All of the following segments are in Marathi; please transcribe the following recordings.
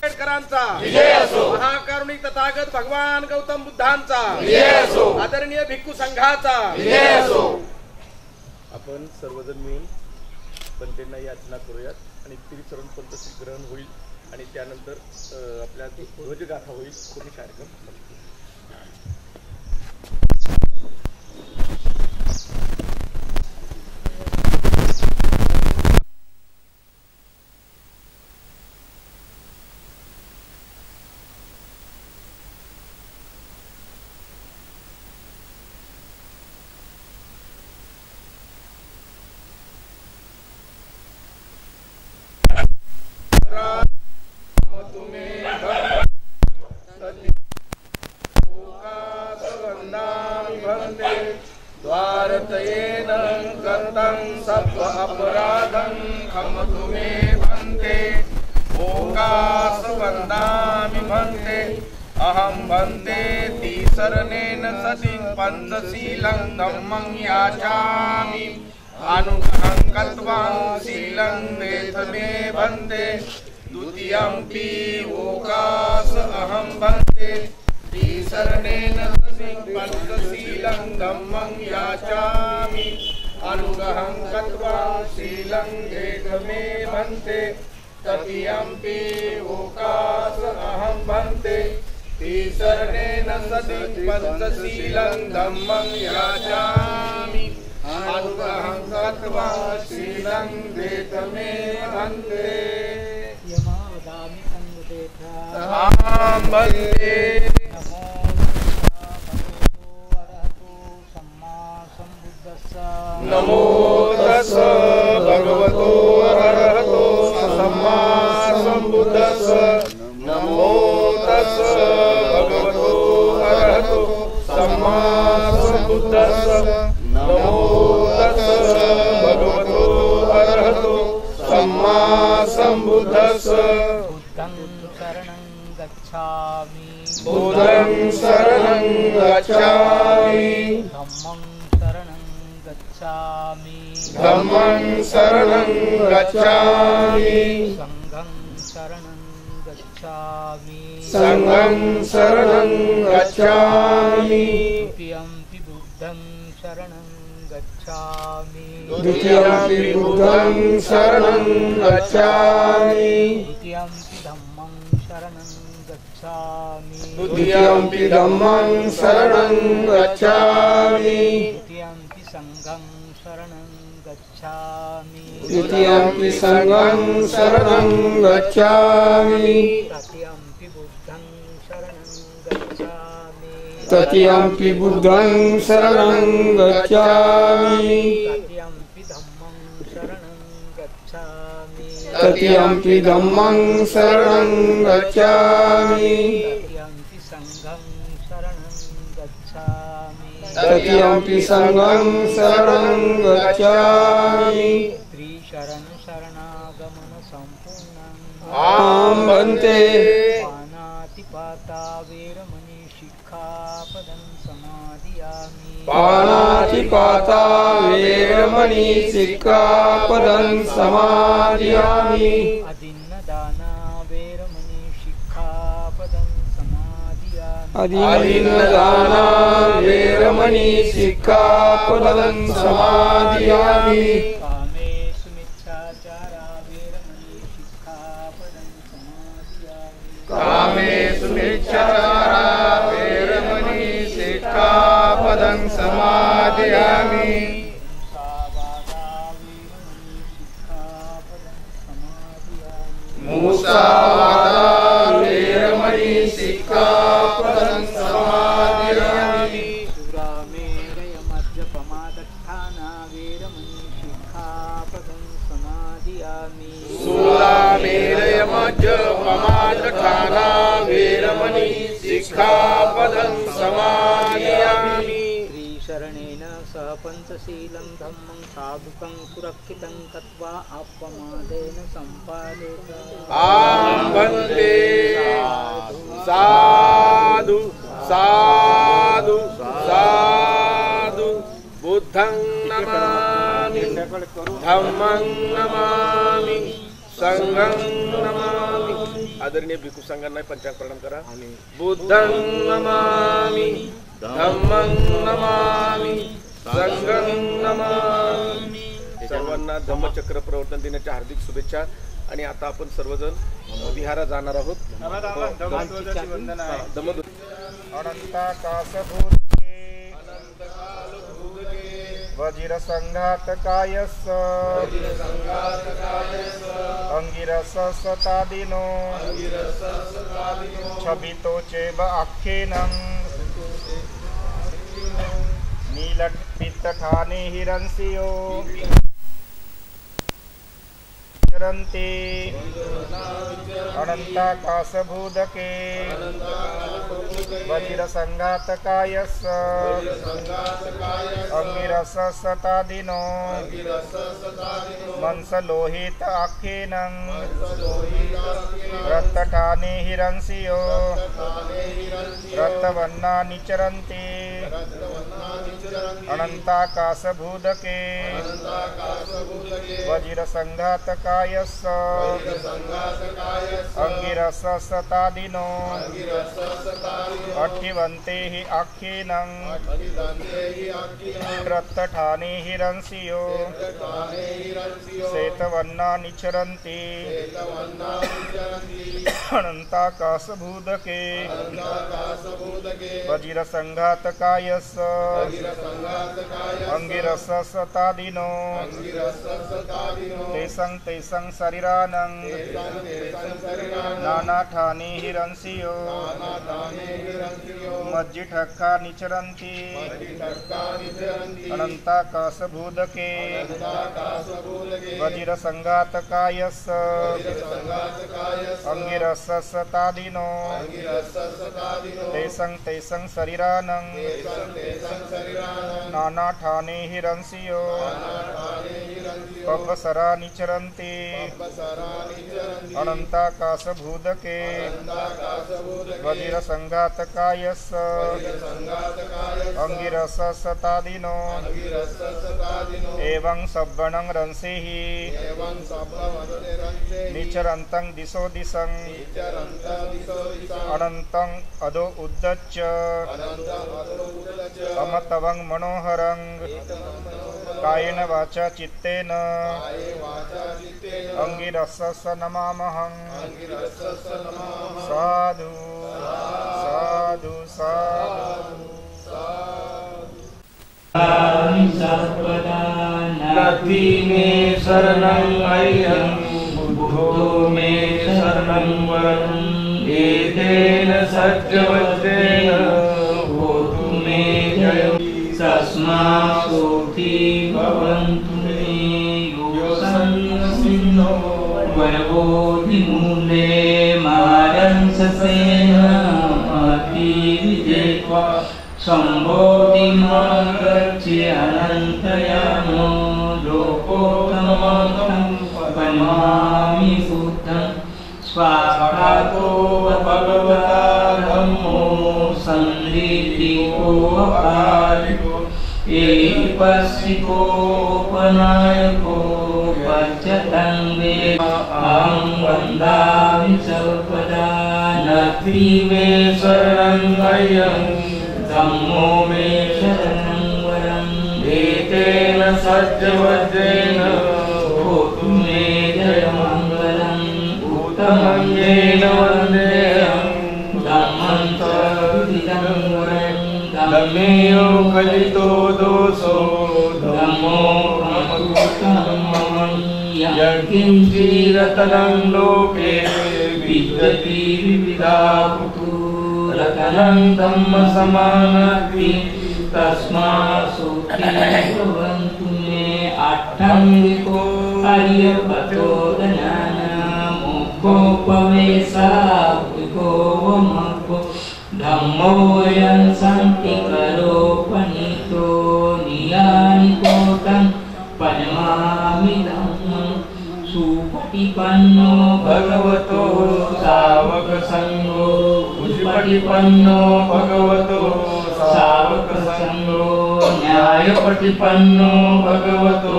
आंबेडकरांचा विजय असो, महाकारुणिक तथागत भगवान गौतम बुद्धांचा विजय असो, आदरणीय भिक्खू संघाचा विजय असो। आपण सर्वजण मिळून पंथांना याचना करूयात आणि त्रिचरण पंथाचे ग्रहण होईल आणि त्यानंतर आपल्या ध्वजगाथा होईल, पुढे कार्यक्रम द्वारतयेन कृतं सत्व अपराधं क्षमतु मे भन्ते ओकास वन्दामि भन्ते अहं भन्ते तिसरणेन सति पंचशीलं धम्मं याचामि अनुग्रहं कृत्वा शीलं वेद मे भन्ते द्वितीयंपि ओकास अहं भन्ते तिसरणेन पंचशीलं धम्मं याचामि अनुग्रहं कृत्वा शीलं वेद मे भन्ते तृतीयंपि ओकास अहं भन्ते तिसरणेन सति पंचशीलं धम्मं याचामि अनुग्रहं कृत्वा शीलं वेद मे भन्ते अहं भन्ते नमो तस् भगवतो अरहतो सम्मा सम्बुद्धस्स नमो तस् भगवतो अरहतो सम्मा सम्बुद्धस्स नमो तस् भगवतो अरहतो सम्मा सम्बुद्धस्स बुद्धं शरणं गच्छामि धम्मं शरणं गच्छामि संघं शरणं गच्छामि द्वितीयंपि बुद्धं शरणं गच्छामि द्वितीयंपि बुद्धं शरणं गच्छामि द्वितीयंपि धम्मं शरणं गच्छामि द्वितीयंपि धम्मं शरणं गच्छामि द्वितीयंपि संघं शरणं गच्छामि द्वितीयंपि संघं शरणं गच्छामि तृतीयंपि बुद्धं शरणं गच्छामि तृतीयंपि बुद्धं शरणं गच्छामि तृतीयंपि धम्मं शरणं गच्छामि तृतीयंपि धम्मं शरणं गच्छामि तृतीयंपि संघं शरणं गच्छामि तृतीयंपि संघं शरणं गच्छामि त्रिशरण शरणागमन संपूर्णं आं भन्ते पानातिपाता वेरमणि शिक्षापदं समादियामि पानातिपाता वेरमणि शिक्षापदं समादियामि अदिन्नदाना वेरमणि शिक्षापदं समादियामि अदिन्नदाना वेरमणि शिक्षापदं समादियामि कामेषु मिच्छाचारा वेरमणि शिक्षापदं समादियामि कामेषु मिच्छाचारा वेरमणि शिक्षापदं समादियामि मुसावादा वेरमणि शिक्षापदं समादियामि सुरामेरय मद्यपमादठाना वेरमणि शिक्षापदं समादियामि सुरामेरय मद्यपमादठाना वेरमणि शिक्षापदं समादियामि त्रिशरणेन सह पंचशीलं धम्मं साधुकं सुरक्षितं कृत्वा अपमादेन सम्पादेत आं भन्ते साधु साधु साधु बुद्धं नमामि धम्मं नमामि संघं नमामि आदरणीय भिक्खू संघांना पंचांग प्रणाम करा. बुद्धं नमामि धम्मं नमामि संघं नमामि. सर्वांना धम्मचक्र प्रवर्तन दिनाच्या हार्दिक शुभेच्छा. आणि आता आपण सर्वजण विहारा जाणार आहोत. वज्र संघात कायस अंगिरस सतादिनो छबितो चेब आख्येनं नीलट पित्तठाने हिरंसियो चरन्ति अनन्ताकाशभूदके वज्र संघातकायस् अंगिरस सतादिनो मंसलोहित आख्येनं रत्तठाने हिरंसियो रत्तवर्णानि चरन्ति अनन्ताकाशभूदके वज्र संघातकायस् अंगिरस सतादिनो अठिवन्ते हि आख्येनं रत्तठाने हिरंसियो श्वेतवर्णानि चरन्ति अनन्ताकाशभूदके वज्र संघातकायस् अंगिरस सतादिनो तेसं तेसं शरीरानं नानाठाने हिरंसियो मज्जिठक्खा निचरन्ति अनन्ताकाशभूदके वज्र संघातकायस् अंगिरस सतादिनो तेसं तेसं शरीरानं नानाठाने हिरंसियो पप्पसरा निचरन्ति अनन्ताकाशभूदके वज्र संघातकायस् अंगिरस सतादिनो एवं सब्बणं रंसिः निचरन्तं दिशो दिशं अनन्तं अधो उद्दच्च अमतवं मनोहरं कायेन वाचा चित्तेन अंगिरस नमामहं. साधु साधु साधु. नथि मे शरणं अय्यं बुद्धो मे शरणं वरं. एतेन सत्यवचनेन होतु मे जयं. तस्मात्सोऽर्थी भवन्तु मे योऽसंसिन्नो वरवोऽधिमूले मारंससेन अतिविजय्वा सम्बोधिमागच्छे अनन्तयामो लोकोत्तमं पन्मामि बुद्धं. स्वाहातो भगवता धम्मो संरीतिको अकालिको एपस्सिकोपनायको पच्यतं वेद अहं वन्दामि सर्वदा. नथि मे शरणं अय्यं धम्मो मे शरणं वरं. एतेन सत्यवचनेन होतु मे जयमङ्गलम्. उत्तमं येन वन्देऽहं धम्मं सर्वविदं वरं. धम्मेयो कलितो दोषो धम्मो प्रमुखं यत्किञ्चिरतनं लोके विद्यति विविधा रतनं धम्मसमानत्ति. तस्मात् सुखी भवन्तु मे आट्ठङ्गिको आर्यपतो ज्ञानं मोक्षोपवेशाब्दिको वमग्गो धम्मोऽयं शान्तिकरोपनीतो नियानिकोटं पन्मामि धम्मं. सुपटिपन्नो भगवतो सावकसङ्गो सुपटिपन्नो भगवतो सावकसङ्गो न्यायपटिपन्नो भगवतो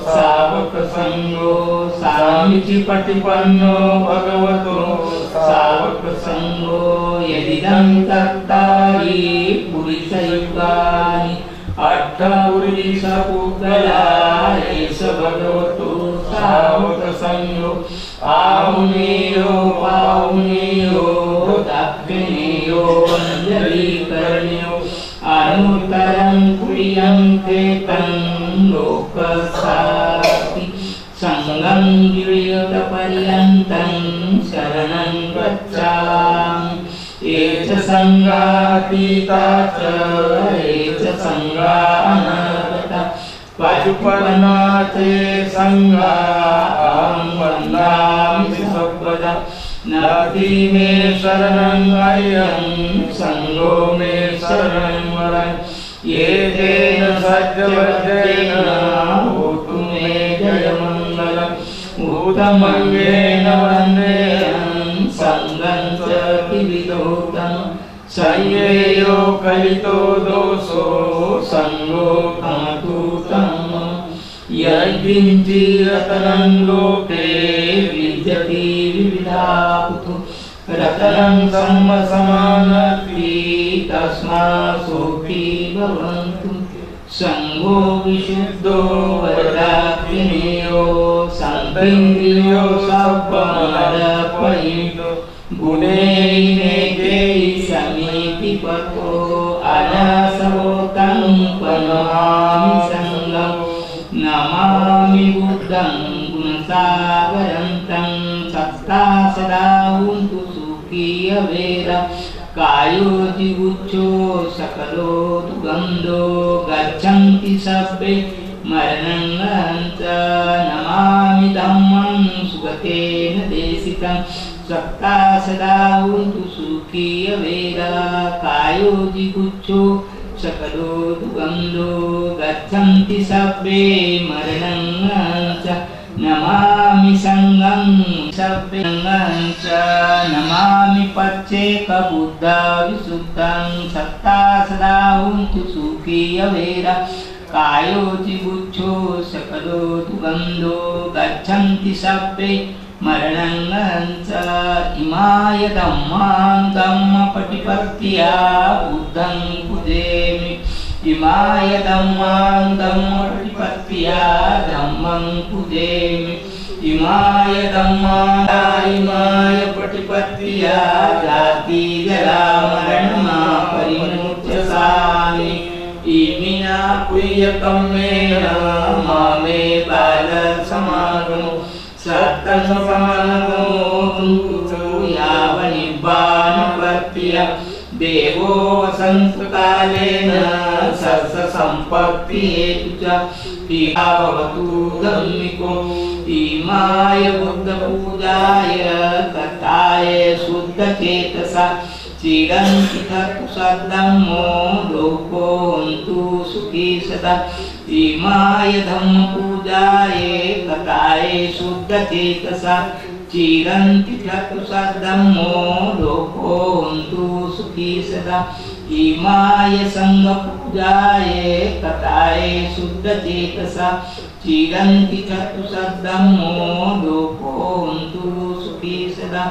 सावकसङ्गो सामीचिपटिपन्नो भगवतो गलाएस भगवतो सावक संगो आहुनेयो पाहुनेयो दाक्षिणेयो अंजलि कर्ण्यो अनुत्तरं क्रियन्ते तं लोकसाति संगं गिरियपर्यन्तं शरणं गच्छामि एच संगातीता च एच संगानगता पशुपन्ना ते संगां वन्दामि सर्वदा नाति मे शरणं अयं संगो मे शरणं वरं ये तेन सज्जवज्रेण होतु मे जयमङ्गलम् भूतमङ्गेन वन्देऽहं संगं च किविदोत्तमम् संयेयो कलितो दोषो संगो कातुतमम् यद्विञ्चिरतनं लोके विद्यति विविधापुतु रतनं सम्मसमानत्वि तस्मात् सुखी भवन्तु संगो विशुद्धो वरदात्मिनेयो सन्तीन्द्रियो सप्पमदपयितो गुणेनेके समीति पतो अनासवोतं पनमामि संगं नमामि बुद्धं गुणसागरं तं सत्ता सदा हुन्तु सुखी अवेदा कायो जिगुच्छो सकलो दुगन्धो गच्छन्ति सब्बे मरणं च नमामि धम्मं सुगतेन देशितं सत्ता सदा हुन्तु सुखी अवेदा कायो जिगुच्छो सकलो दुगन्धो गच्छन्ति सब्बे मरणं च नमामि संगं सब्बे च नमामि पच्चेकबुद्धा विशुद्धं सत्ता सदा हुन्तु सुखी अवेदा कायो जिगुच्छो सकलो दुगन्धो गच्छन्ति सब्बे मरणं च इमाय धम्मां धम्मपटिपत्त्या बुद्धं पूजयामि इमाय धम्मां धम्मपटिपत्त्या धम्मं पूजयामि इमाय पटिपत्त्या जाति जरा मरणमा परिमुच्यसामि इमिना पुय्यकम्मेन मामे बाल समागमो सत्तसमागमो यावनिब्बानपत्त्या देवो वसन्तकालेन सर्वसम्पत्तिहेतु च टीका भवतु धम्मिको इमाय बुद्धपूजाय कथाय शुद्धचेतसा चिरन्ति तत्तु सद्धम्मो लोको हन्तु सुखी सदा इमाय धम्मपूजाय कथाय शुद्धचेतसा चिरन्ति तत्तु सद्धम्मो लोको हन्तु सुखी सदा इमाय संघपूजाय कथाय शुद्धचेतसा चिरन्ति तत्तु सद्धम्मो लोको हन्तु सुखी सदा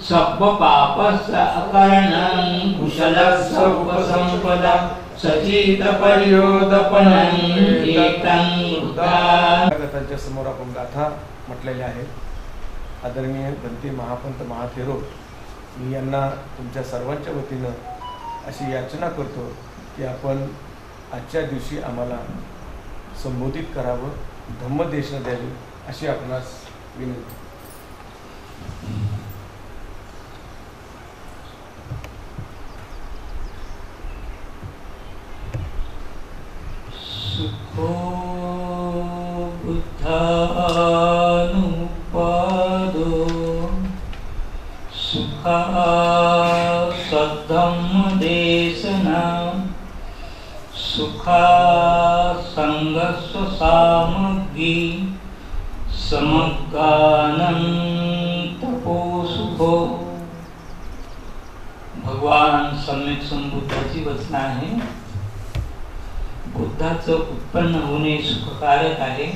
सब्ब पापस्य अकरणं कुशलस्य उपसंपदा सचित पर्योदपनं एतं त्यांच्या समोर आपण गाथा म्हटलेल्या आहेत. आदरणीय भंते महापंत महाथेरो, मी यांना तुमच्या सर्वांच्या वतीनं अशी याचना करतो की आपण आजच्या दिवशी आम्हाला संबोधित करावं, धम्मदेशना द्यावी अशी आपणास विनंती. सुखो बुद्धानुपादो सुखा सद्धम्मदेशना सुखा संगस्व सामग्री समग्गानं तपो सुखो. भगवान सम्यक संबुद्धाची वचन आहे. बुद्धाचं उत्पन्न होणे सुखकारक आहे.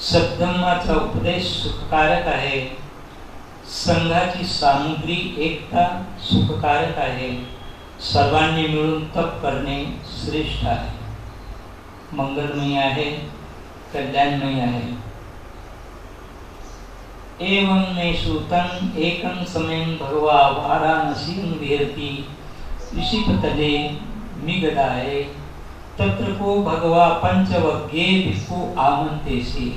सद्धम्माचा उपदेश सुखकारक आहे. संघाची सामुग्री एकता सुखकारक आहे. सर्वांनी मिळून तप करणे श्रेष्ठ आहे. मंगलमय आहे, कल्याणमय आहे. एवं मे श्रुतं एकं समयं भगवा वाराणसीं विहरति ऋषिपतले मिगदाये तत्र को भगवा पंचवग्गे भिक्खु आमन्तेसि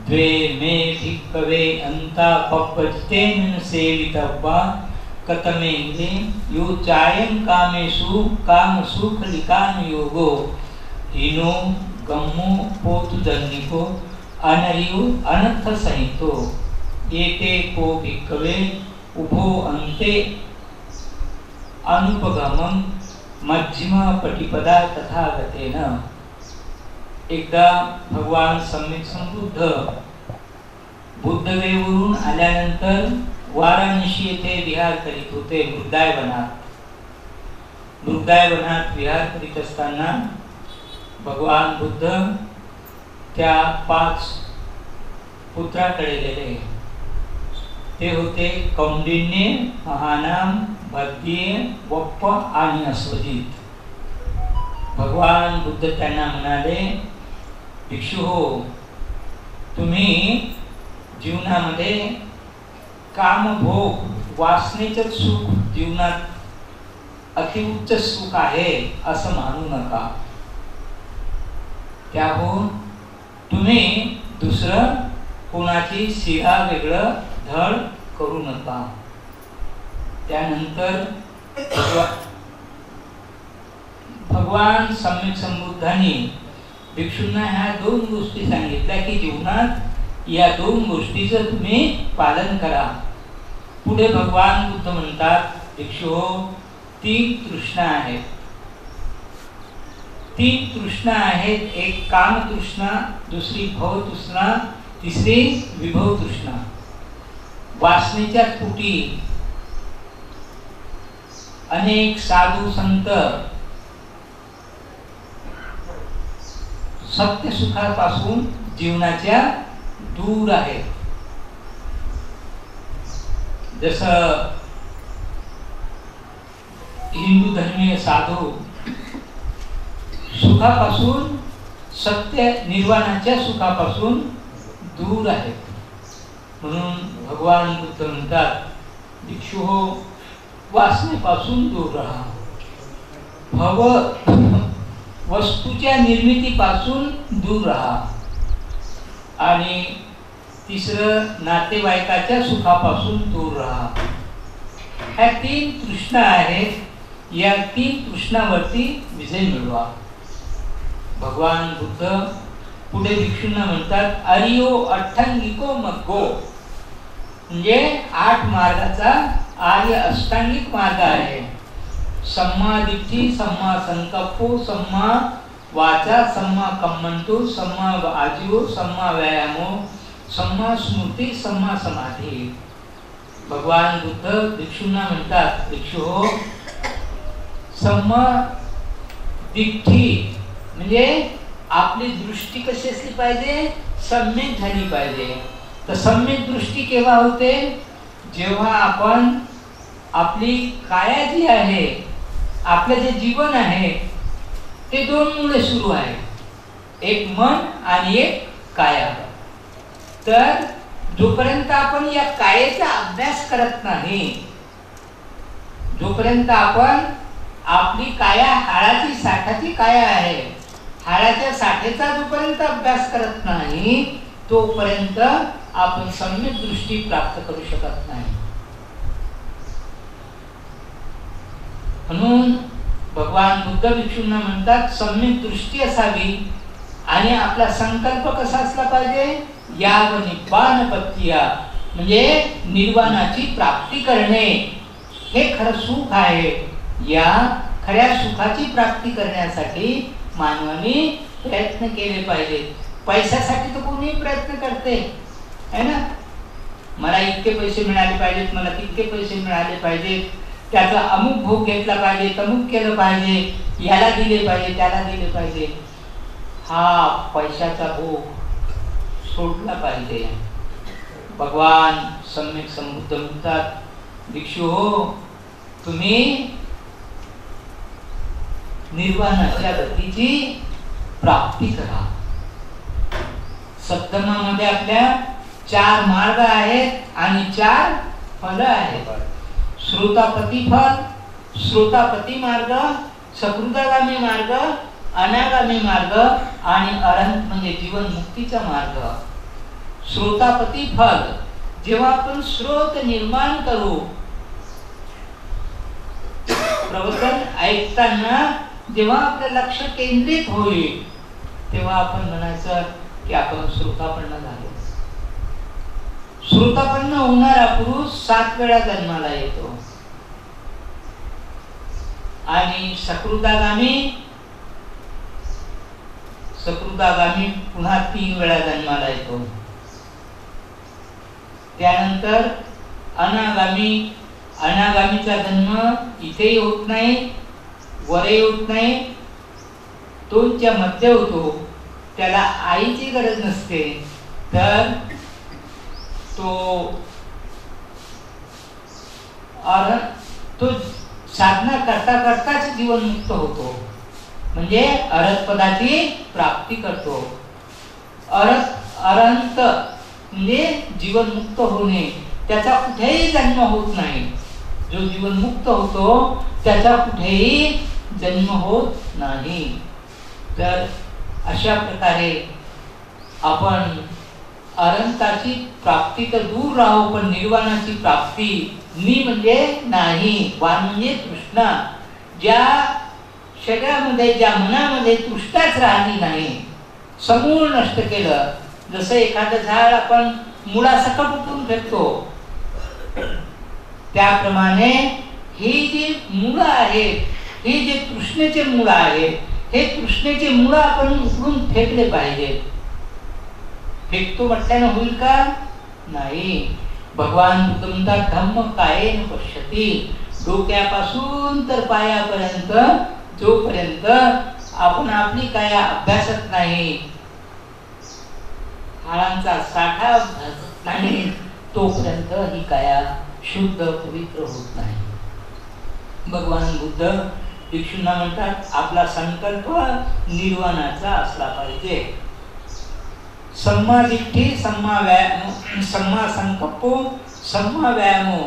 द्वे मे भिक्खवे अन्ता पप्पजतेन सेवितव्वा कतमेन्द्रे यो चायं कामेषु कामसुखलिकान् योगो हीनो गम्मो पोतुदन्निको अनरियो अनर्थ सहितो एते को भिक्खवे उभो अन्ते अनुपगमं मध्यम पटिपदा तथागतेन. एकदा भगवान सम्यक संबुद्ध बुद्धगयेवरून आल्यानंतर वाराणसी येथे विहार करीत होते. मृगदायवनात विहार करीत असताना भगवान बुद्ध त्या 5 पुत्राकडे गेले. ते होते कौंडिन्य, महानाम, भद्य, वप्प आणि अश्वजित. भगवान बुद्ध त्यांना म्हणाले, भिक्षू हो, तुम्ही जीवनामध्ये कामभोग वासनेचं सुख जीवनात अतिउच्च सुख आहे असं मानू नका. त्याहून तुम्ही दुसरं कोणाची शिरा वेगळं धड करू नका. त्यानंतर भगवान सम्यक संबुद्धांनी भिक्षूंना ह्या 2 गोष्टी सांगितल्या की जीवनात या 2 गोष्टीचं तुम्ही पालन करा. पुढे भगवान बुद्ध म्हणतात, भिक्षू हो, 3 तृष्णा आहेत. 3 तृष्णा आहेत. एक काम तृष्णा, दुसरी भव तृष्णा, तिसरी विभव तृष्णा. वासनेच्या पोटी अनेक साधू संत सत्य सुखापासून जीवनाच्या दूर आहेत. जसं हिंदू धर्मीय साधू सुखापासून, सत्य निर्वाणाच्या सुखापासून दूर आहेत. म्हणून भगवान बुद्ध म्हणतात, भिक्षू हो, वासनेपासून दूर राहा. भव वस्तूच्या निर्मितीपासून दूर राहा. आणि तिसरं, नातेवाईकाच्या सुखापासून दूर राहा. ह्या 3 तृष्णा आहेत. या 3 तृष्णावरती विजय मिळवा. भगवान बुद्ध पुढे भिक्षूंना म्हणतात, अरियो अठ्ठांगिको मग्गो, म्हणजे 8 मार्गाचा आर्य अष्टांगिक मार्ग आहे. सम्मा दिट्ठी, सम्मा संकल्पो, सम्मा वाचा, सम्मा कम्मंतो, सम्मा आजीवो, सम्मा व्यायामो, सम्मा स्मृती, सम्मा समाधी. भगवान बुद्ध भिक्षूंना म्हणतात, भिक्षू हो, सम्मा दिट्ठी म्हणजे आपली दृष्टी कशी असली पाहिजे, सम्यक झाली पाहिजे. तर सम्यक दृष्टी केव्हा होते, जेव्हा आपण आपली काया जी आहे, आपलं जे जीवन आहे ते 2 मुळे सुरू आहे. एक मन आणि एक काया. तर जोपर्यंत आपण या कायेचा अभ्यास करत नाही, जोपर्यंत आपण आपली काया हाडाची साठाची काया आहे, हाडाच्या साठेचा जोपर्यंत अभ्यास करत नाही, तोपर्यंत आपण सम्यक दृष्टी प्राप्त करू शकत नाही. म्हणून भगवान बुद्ध भिक्षूंना म्हणतात, सम्यक दृष्टी असावी. आणि आपला संकल्प कसा असला पाहिजे, याव निब्बानपत्तिया, म्हणजे निर्वाणाची प्राप्ती करणे हे खरं सुख आहे. या खऱ्या सुखाची प्राप्ती करण्यासाठी मानवाने प्रयत्न केले पाहिजेत. पैशासाठी तर कोणी प्रयत्न करते है ना. मला इतके पैसे मिळाले पाहिजेत, मला तितके पैसे मिळाले पाहिजेत, त्याचा अमुक भोग घेतला पाहिजे, तमुक केलं पाहिजे, याला दिले पाहिजे, त्याला दिले पाहिजे. हा पैशाचा भोग सोडला पाहिजे. भगवान सम्यक संबुद्ध म्हणतात, भिक्षू हो, तुम्ही निर्वाणाच्या गतीची प्राप्ती करा. सद्धम्मामध्ये आपल्या 4 मार्ग आहेत आणि 4 फल आहेत. श्रोतापती फल, श्रोतापती मार्ग, सकृदागामी मार्ग, अनागामी मार्ग आणि अरहंत म्हणजे जीवन मुक्तीचा मार्ग. श्रोतापती फल, जेव्हा आपण श्रोत निर्माण करू, प्रवचन ऐकताना जेव्हा आपलं लक्ष केंद्रित होईल तेव्हा आपण म्हणायचं की आपण श्रोतापन्न झालो. श्रोतापन्न होणारा पुरुष 7 वेळा जन्माला येतो आणि सकृदागामी पुन्हा 3 वेळा जन्माला येतो. त्यानंतर अनागामीचा जन्म इथेही होत नाही, वरही होत नाही, दोनच्या मध्ये होतो. त्याला आईची गरज नसते, तर तो साधना करता करताच जीवनमुक्त होतो, म्हणजे अरहत पदाची प्राप्ती करतो. अरहंत म्हणजे जीवनमुक्त होणे, त्याचा कुठेही जन्म होत नाही. जो जीवनमुक्त होतो त्याचा कुठेही जन्म होत नाही. तर अशा प्रकारे आपण अरहंताची प्राप्ती तर दूर राहू, पण निर्वाणाची प्राप्ती, नि म्हणजे नाही, वाण म्हणजे तृष्णा, ज्या शरीरामध्ये ज्या मनामध्ये तृष्णाच राहिली नाही, समूळ नष्ट केलं. जसं एखादं झाड आपण मुळासकट उठून फेकतो, त्याप्रमाणे ही जी मुळं आहेत, ही जे तृष्णेचे मुळं आहेत, हे तृष्णेचे मुळं आपण उचलून फेकले पाहिजे. फेकतो म्हटल्यानं होईल का? नाही. भगवान बुद्ध म्हणतात धम्म कायेन पश्यति, डोक्यापासून तर पायापर्यंत जोपर्यंत आपण आपली काया अभ्यासत नाही, हाडांचा साठा अभ्यासत नाही, तोपर्यंत ही काया शुद्ध पवित्र होत नाही. भगवान बुद्ध भिक्षूंना म्हणतात आपला संकल्प निर्वाणाचा असला पाहिजे. सम्मा दिठ्ठी, सम्मा व्यायाम, सम्मा संकल्पो, सम्मा व्यायामो.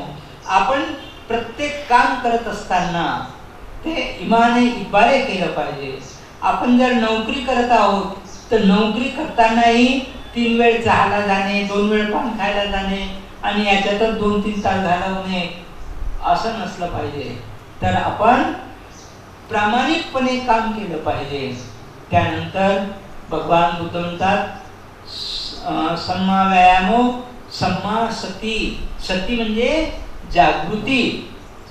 आपण प्रत्येक काम करत असताना ते इमाने इबारे केलं पाहिजे. आपण जर नोकरी करत आहोत तर नोकरी करतानाही 3 वेळ चहाला जाणे, 2 वेळ पान खायला जाणे आणि याच्यातच 2-3 तास घालवणे असं नसलं पाहिजे. तर आपण प्रामाणिकपणे काम केलं पाहिजे. त्यानंतर भगवान बुद्ध म्हणतात सम्मा व्यायामो, सम्मा सती. सती म्हणजे जागृती,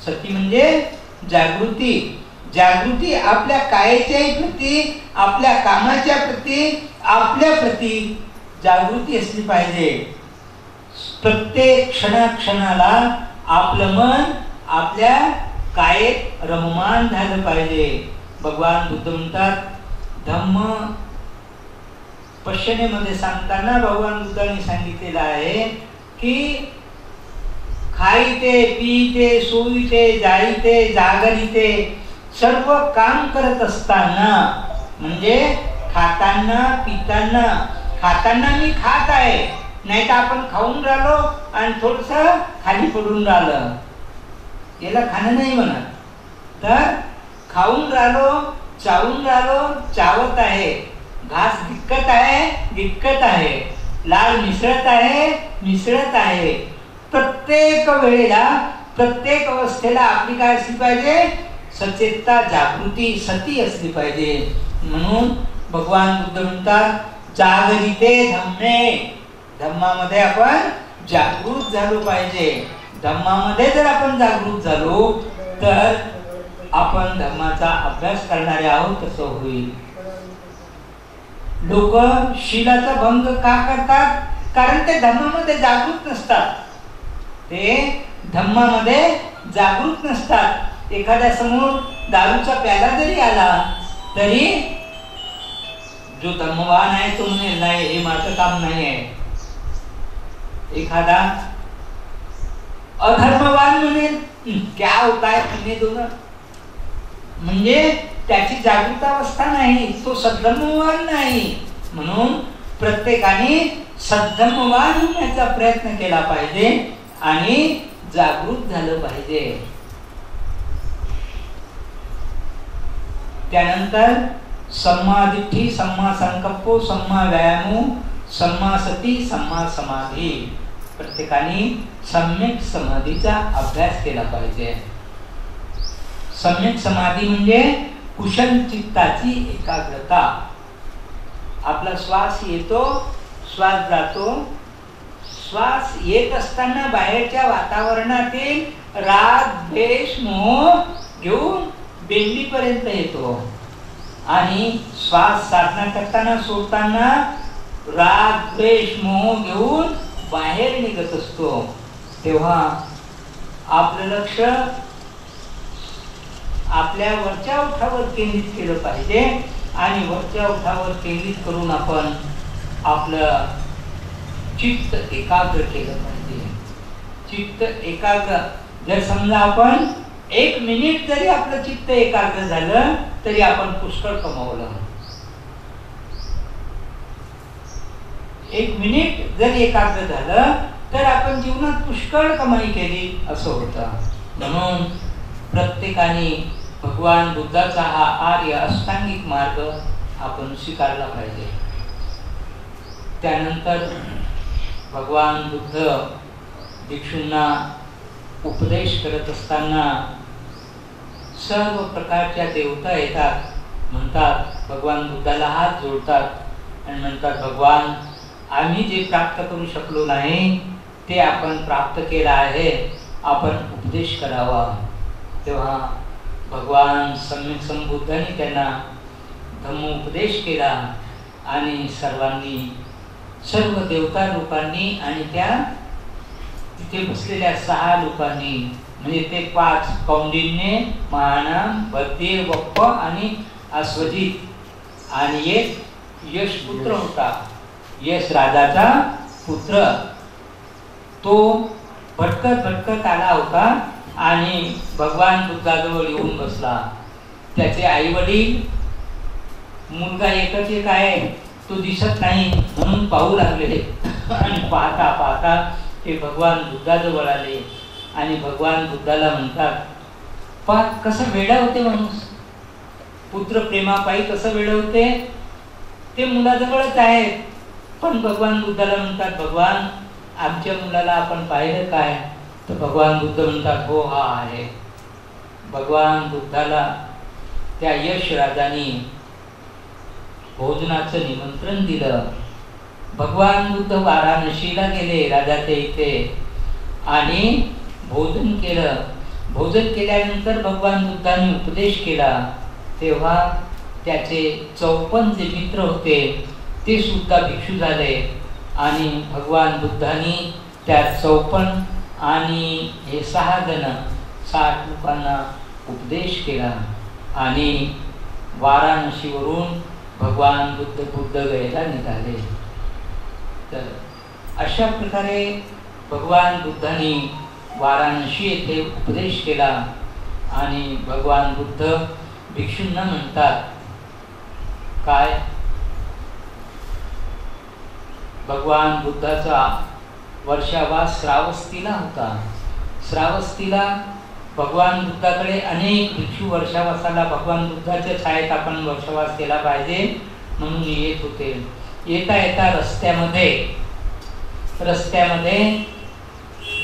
सती म्हणजे जागृती. जागृती आपल्या कायाच्या प्रती, आपल्या कामाच्या प्रती, आपल्या प्रती जागृती असली पाहिजे. प्रत्येक क्षणाक्षणाला आपलं मन आपल्या कायेत रममान झालं पाहिजे. भगवान बुद्ध म्हणतात धम्म पश्चिमेमध्ये सांगताना भगवान बुद्धांनी सांगितलेलं आहे की खाईते, पिते, सोईते, जाईते, जागरिते, सर्व काम करत असताना, म्हणजे खाताना पिताना, खाताना मी खात आहे, नाही तर आपण खाऊन राहिलो आणि थोडस खाली पडून राहिलं, याला खाणं नाही म्हणत. तर खाऊन राहिलो, चावून राहिलो, चावत आहे, घास गिक्कत आहे, गिक्कत आहे, लाल मिसळत आहे, मिसळत आहे. प्रत्येक वेळेला, प्रत्येक अवस्थेला आपली काय असली पाहिजे? सचेतता, जागृती, सती असली पाहिजे. म्हणून भगवान बुद्ध म्हणतात जागरिते धम्मे. धम्मामध्ये आपण जागृत झालो पाहिजे. धम्मामध्ये जर आपण जागृत झालो तर आपण धम्माचा अभ्यास करणारे आहोत असं होईल. लोक शीलाचा भंग का करतात? कारण ते धम्मामध्ये जागृत नसतात. ते धम्मामध्ये जागृत नसतात. एखाद्या समोर दारूचा प्याला जरी आला तरी जो धम्मवान आहे तो म्हणेल नाही हे माझं काम नाही आहे. एखादा अधर्मवान म्हणेल क्या होता है पीने दो ना, म्हणजे त्याची जागृतावस्था नाही, तो सद्धम्मवान नाही. म्हणून प्रत्येकाने सद्धम्मवान होण्याचा प्रयत्न केला पाहिजे आणि जागृत झालं पाहिजे. त्यानंतर सम्मा दिठ्ठी, सम्मा संकल्पो, सम्मा व्यायामो, सम्मा सती, सम्मा समाधी. प्रत्येकाने सम्यक समाधीचा अभ्यास केला पाहिजे. सम्यक समाधी म्हणजे कुशल चित्ताची एकाग्रता. आपला श्वास येतो, श्वास जातो. श्वास येत असताना बाहेरच्या वातावरणातील राग, द्वेष, मोह घेऊन बेंडीपर्यंत येतो आणि श्वास साधना करताना सोडताना राग, द्वेष, मोह घेऊन बाहेर निघत असतो. तेव्हा आपलं लक्ष आपल्या वरच्या ओठावर केंद्रित केलं पाहिजे आणि वरच्या ओठावर केंद्रित करून आपण आपलं चित्त एकाग्र केलं पाहिजे. चित्त एकाग्र, जर समजा आपण 1 मिनिट जरी आपलं चित्त एकाग्र झालं तरी आपण पुष्कळ कमावलं. 1 मिनिट जरी एकाग्र झालं तर आपण जीवनात पुष्कळ कमाई केली असं होतं. म्हणून प्रत्येकाने भगवान बुद्धाचा हा आर्य अष्टांगिक मार्ग आपण स्वीकारला पाहिजे. त्यानंतर भगवान बुद्ध भिक्षूंना उपदेश करत असताना सर्व प्रकारच्या देवता येतात, म्हणतात, भगवान बुद्धाला हात जोडतात आणि म्हणतात, भगवान, आम्ही जे प्राप्त करू शकलो नाही ते आपण प्राप्त केलं आहे, आपण उपदेश करावा. तेव्हा भगवान सम्यक संबुद्धांनी त्यांना धम्मोपदेश केला आणि सर्व देवता लोकांनी आणि त्या तिथे बसलेल्या 6 लोकांनी, म्हणजे ते 5 कौंडिन्य, महानाम, बद्ये, वप्प आणि अश्वजित आणि एक यश पुत्र होता, यश राजाचा पुत्र. तो भटकत आला होता आणि भगवान बुद्धाजवळ येऊन बसला. त्याचे आई वडील, मुलगा एकच एक आहे, तो दिसत नाही म्हणून पाहू लागले आणि पाहता पाहता ते भगवान बुद्धाजवळ आले आणि भगवान बुद्धाला म्हणतात, पहा कसं वेडा होते माणूस, पुत्र प्रेमापायी कसं वेडा होते. ते मुलाजवळच आहेत, पण भगवान बुद्धाला म्हणतात, भगवान, आमच्या मुलाला आपण पाहिलं काय? तर भगवान बुद्ध म्हणतात, हो, हा आहे. भगवान बुद्धाला त्या यश राजाने भोजनाचं निमंत्रण दिलं. भगवान बुद्ध वाराणसीला गेले राजाच्या इथे आणि भोजन केलं. भोजन केल्यानंतर भगवान बुद्धांनी उपदेश केला. तेव्हा त्याचे 54 जे मित्र होते ते सुद्धा भिक्षू झाले आणि भगवान बुद्धांनी त्या 54 आणि हे 6 जण 60 लोकांना उपदेश केला आणि वाराणसीवरून भगवान बुद्ध गयेला निघाले. तर अशा प्रकारे भगवान बुद्धांनी वाराणसी येथे उपदेश केला आणि भगवान बुद्ध भिक्षूंना म्हणतात, काय? भगवान बुद्धाचा वर्षावास श्रावस्तीला होता. श्रावस्तीला भगवान बुद्धाकडे अनेक भिक्षू वर्षावासाला भगवान बुद्धाच्या छायेत आपण वर्षावास केला पाहिजे म्हणून येत होते. येता येता रस्त्यामध्ये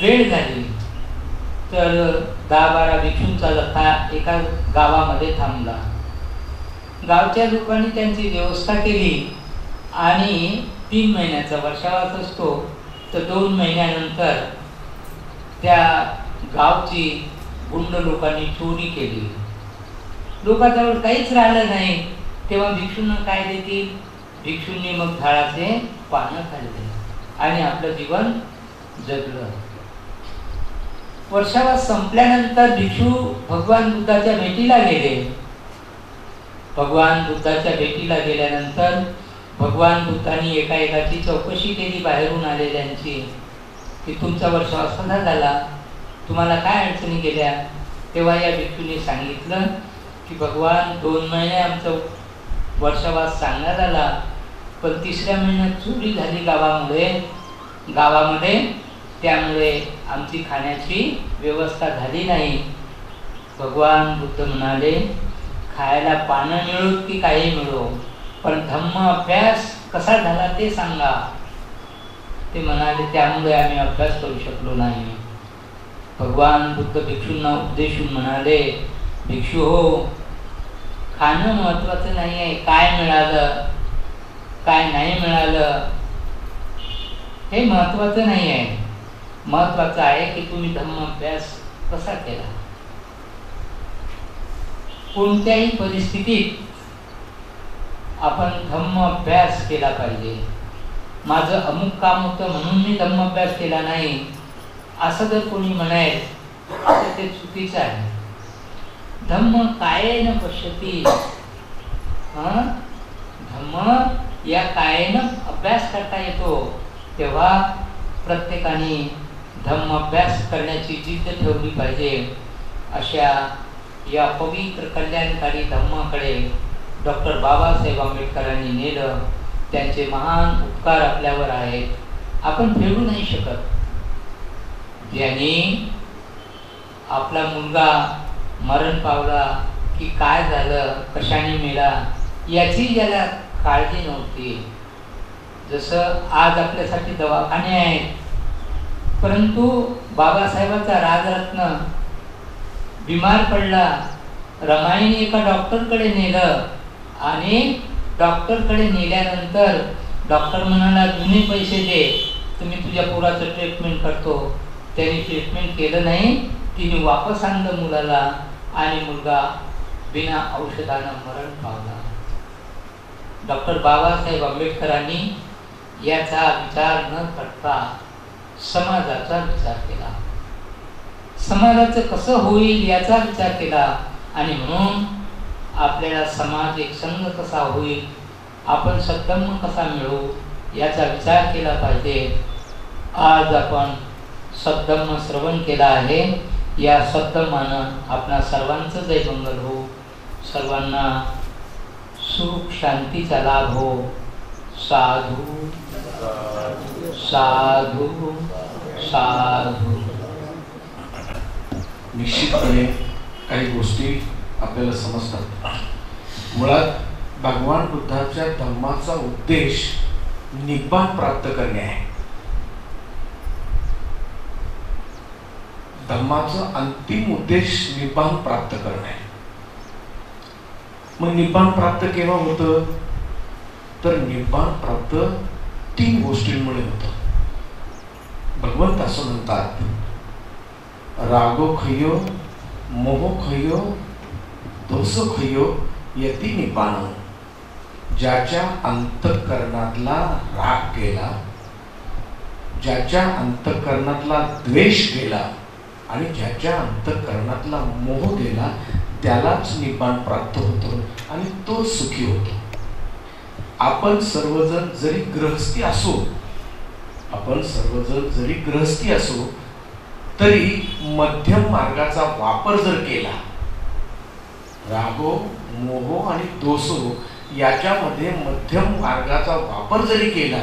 वेळ झाली तर 10-12 भिक्षूंचा जथा एका गावामध्ये थांबला. गावच्या लोकांनी त्यांची व्यवस्था केली आणि 3 महिन्याचा वर्षावास असतो तर 2 महिन्यानंतर त्या गावची गुंड लोकांनी चोरी केली. लोकांजवळ काहीच राहिलं नाही. तेव्हा भिक्षूंना काय देतील? भिक्षूंनी मग झाडाचे पानं खाल्ले आणि आपलं जीवन जगलं. वर्षावास संपल्यानंतर भिक्षू भगवान बुद्धाच्या भेटीला गेले. भगवान बुद्धाच्या भेटीला गेल्यानंतर भगवान बुद्धांनी एकाची चौकशी केली बाहेरून आलेल्यांची की तुमचा वर्षावास कसा झाला, तुम्हाला काय अडचणी गेल्या. तेव्हा या भिक्षूंनी सांगितलं की भगवान 2 महिने आमचं वर्षावास सांगण्यात आला, पण 3ऱ्या महिन्यात चोरी झाली गावामध्ये, त्यामुळे आमची खाण्याची व्यवस्था झाली नाही. भगवान बुद्ध म्हणाले, खायला पानं मिळो की काही मिळो, पण धम्म अभ्यास कसा झाला ते सांगा. ते म्हणाले, त्यामुळे आम्ही अभ्यास करू शकलो नाही. भगवान बुद्ध भिक्षूंना उपदेशून म्हणाले, भिक्षू हो, खाणं महत्वाचं नाही आहे, काय मिळालं काय नाही मिळालं हे महत्वाचं नाही आहे. महत्वाचं आहे की तुम्ही धम्म अभ्यास कसा केला. कोणत्याही परिस्थितीत आपण धम्म अभ्यास केला पाहिजे. माझं अमुक काम होतं म्हणून मी धम्म अभ्यास केला नाही असं जर कोणी म्हणाल तर ते चुकीचं आहे. धम्म कायेन पश्यति, धम्म या कायेनं अभ्यास करता येतो. तेव्हा प्रत्येकाने धम्म अभ्यास करण्याची जिद्द ठेवली पाहिजे. अशा या पवित्र कल्याणकारी धम्माकडे डॉक्टर बाबासाहेब आंबेडकरांनी नेलं. त्यांचे महान उपकार आपल्यावर आहेत, आपण फेडू नाही शकत. ज्यांनी आपला मुलगा मरण पावला की काय झालं, कशाने मेला याची ज्याला काळजी नव्हती. जसं आज आपल्यासाठी दवाखाने आहेत, परंतु बाबासाहेबाचा राजरत्न बिमार पडला, रमाईने एका डॉक्टरकडे नेलं आणि डॉक्टरकडे नेल्यानंतर डॉक्टर म्हणाला, जुने पैसे दे, तुम्ही तुझ्या पोराचं ट्रीटमेंट करतो. त्यांनी ट्रीटमेंट केलं नाही, तिने वापस आणलं मुलाला आणि मुलगा बिना औषधानं मरण पावला. डॉक्टर बाबासाहेब आंबेडकरांनी याचा विचार न करता समाजाचा विचार केला. समाजाचं कसं होईल याचा विचार केला आणि म्हणून आपल्याला समाज एक संघ कसा होईल, आपण सद्धम्म कसा मिळवू याचा विचार केला पाहिजे. आज आपण सद्धम्म श्रवण केला आहे. या सद्धम्मानं आपणा सर्वांचं जयमंगल हो, सर्वांना सुख शांतीचा लाभ हो. साधू साधू साधू. निश्चितपणे काही गोष्टी आपल्याला समजतात. मुळात भगवान बुद्धाच्या धम्माचा उद्देश निब्बाण प्राप्त करणे आहे. धम्माचा अंतिम उद्देश निब्बाण प्राप्त करणे आहे. मग निब्बाण प्राप्त केव्हा होतं, तर निब्बाण प्राप्त 3 गोष्टींमुळे होतं. भगवंत असं म्हणतात, रागो खयो मोह खयो दोष खयो यती निब्बाण. ज्याच्या अंतःकरणातला राग गेला, ज्याच्या अंतःकरणातला द्वेष गेला आणि ज्याच्या अंतःकरणातला मोह गेला त्यालाच निब्बाण प्राप्त होतो आणि तो सुखी होतो. आपण सर्वजण जरी गृहस्थी असो, तरी मध्यम मार्गाचा वापर जर केला, रागो मोहो आणि दोषो याच्यामध्ये मध्यम मार्गाचा वापर जरी केला,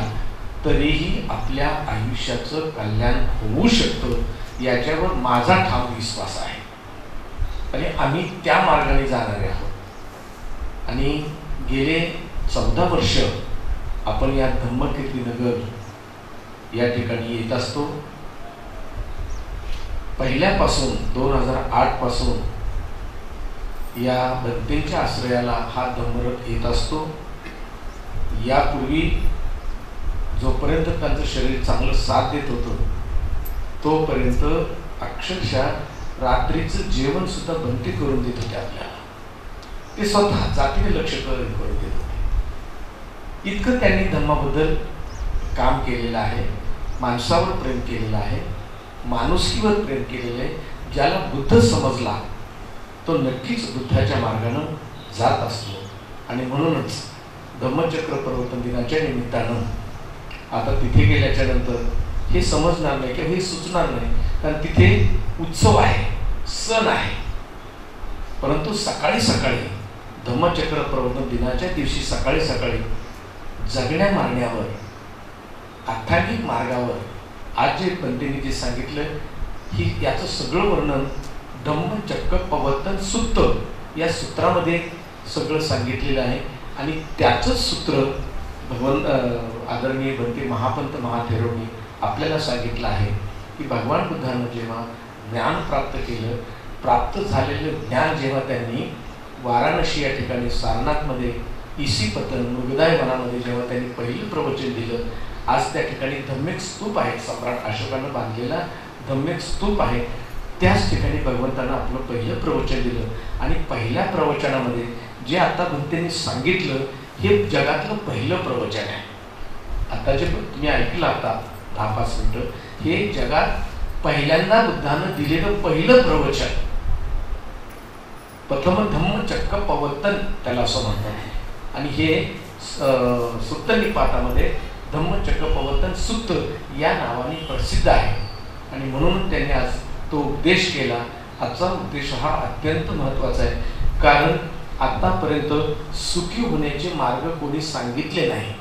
तरीही आपल्या आयुष्याचं कल्याण होऊ शकतं याच्यावर माझा ठाम विश्वास आहे. आणि आम्ही त्या मार्गाने जाणारे आहोत. आणि गेले 14 वर्ष आपण या धम्मकीर्ती या ठिकाणी येत असतो. पहिल्यापासून 2008 पासून या भक्तींच्या आश्रयाला हा धम्मरथ येत असतो. यापूर्वी जोपर्यंत त्यांचं शरीर चांगलं साथ देत होतं तोपर्यंत अक्षरशः रात्रीचं जेवण सुद्धा बंदी करून देत होते आपल्याला. ते स्वतः जातीने लक्ष करून देत होते. इतकं त्यांनी धम्माबद्दल काम केलेलं आहे, माणसावर प्रेम केलेलं आहे, माणुसकीवर प्रेम केलेलं आहे. ज्याला बुद्ध समजला तो नक्कीच बुद्धाच्या मार्गानं जात असतो. आणि म्हणूनच धम्मचक्र प्रवर्तन दिनाच्या निमित्तानं आता तिथे गेल्याच्या नंतर हे समजणार नाही किंवा हे सुचणार नाही, कारण तिथे उत्सव आहे, सण आहे. परंतु सकाळी सकाळी धम्मचक्र प्रवर्तन दिनाच्या दिवशी सकाळी सकाळी जगण्या मारण्यावर आध्यात्मिक मार्गावर आज जे पंडितनी जे सांगितलं ही याचं सगळं वर्णन धम्मचक्र प्रवर्तन सूत्र या सूत्रामध्ये सगळं सांगितलेलं आहे. आणि त्याचंच सूत्र आदरणीय भंते महापंत महाथेरोंनी आपल्याला सांगितलं आहे की भगवान बुद्धानं जेव्हा ज्ञान प्राप्त केलं, प्राप्त झालेलं ज्ञान जेव्हा त्यांनी वाराणसी या ठिकाणी सारनाथमध्ये ईसीपतन मृगदाय वनामध्ये जेव्हा त्यांनी पहिलं प्रवचन दिलं, आज त्या ठिकाणी धम्मिक स्तूप आहे, सम्राट अशोकानं बांधलेला धम्मिक स्तूप आहे, त्याच ठिकाणी भगवंतानं आपलं पहिलं प्रवचन दिलं. आणि पहिल्या प्रवचनामध्ये जे आता भंतेंनी सांगितलं हे जगातलं पहिलं प्रवचन आहे. आता जे तुम्ही ऐकलं आता 10-5 मिनिटं, हे जगात पहिल्यांदा बुद्धानं दिलेलं पहिलं प्रवचन, प्रथम धम्मचक्र प्रवर्तन त्याला असं म्हणतात. आणि हे सुत्त निपातामध्ये धम्मचक्र प्रवर्तन सूत्र या नावाने प्रसिद्ध आहे. आणि म्हणून त्यांनी आज तो उपदेश केला. आजचा उपदेश हा अत्यंत महत्त्वाचा आहे, कारण आतापर्यंत सुखी होण्याचे मार्ग कोणी सांगितले नाही.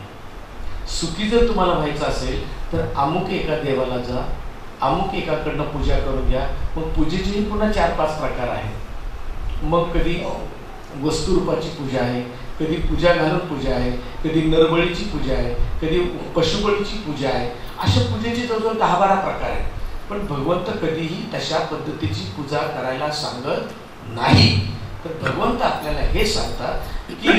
सुखी जर तुम्हाला व्हायचं असेल तर अमुक एका देवाला जा, अमुक एकाकडनं पूजा करून घ्या. मग पूजेचेही पुन्हा 4-5 प्रकार आहेत. मग कधी वस्तुरूपाची पूजा आहे, कधी पूजा घालून पूजा आहे, कधी नरबळीची पूजा आहे, कधी पशुबळीची पूजा आहे. अशा पूजेचे जवळजवळ 10-12 प्रकार आहेत. पण भगवंत कधीही तशा पद्धतीची पूजा करायला सांगत नाही. तर भगवंत आपल्याला हे सांगतात की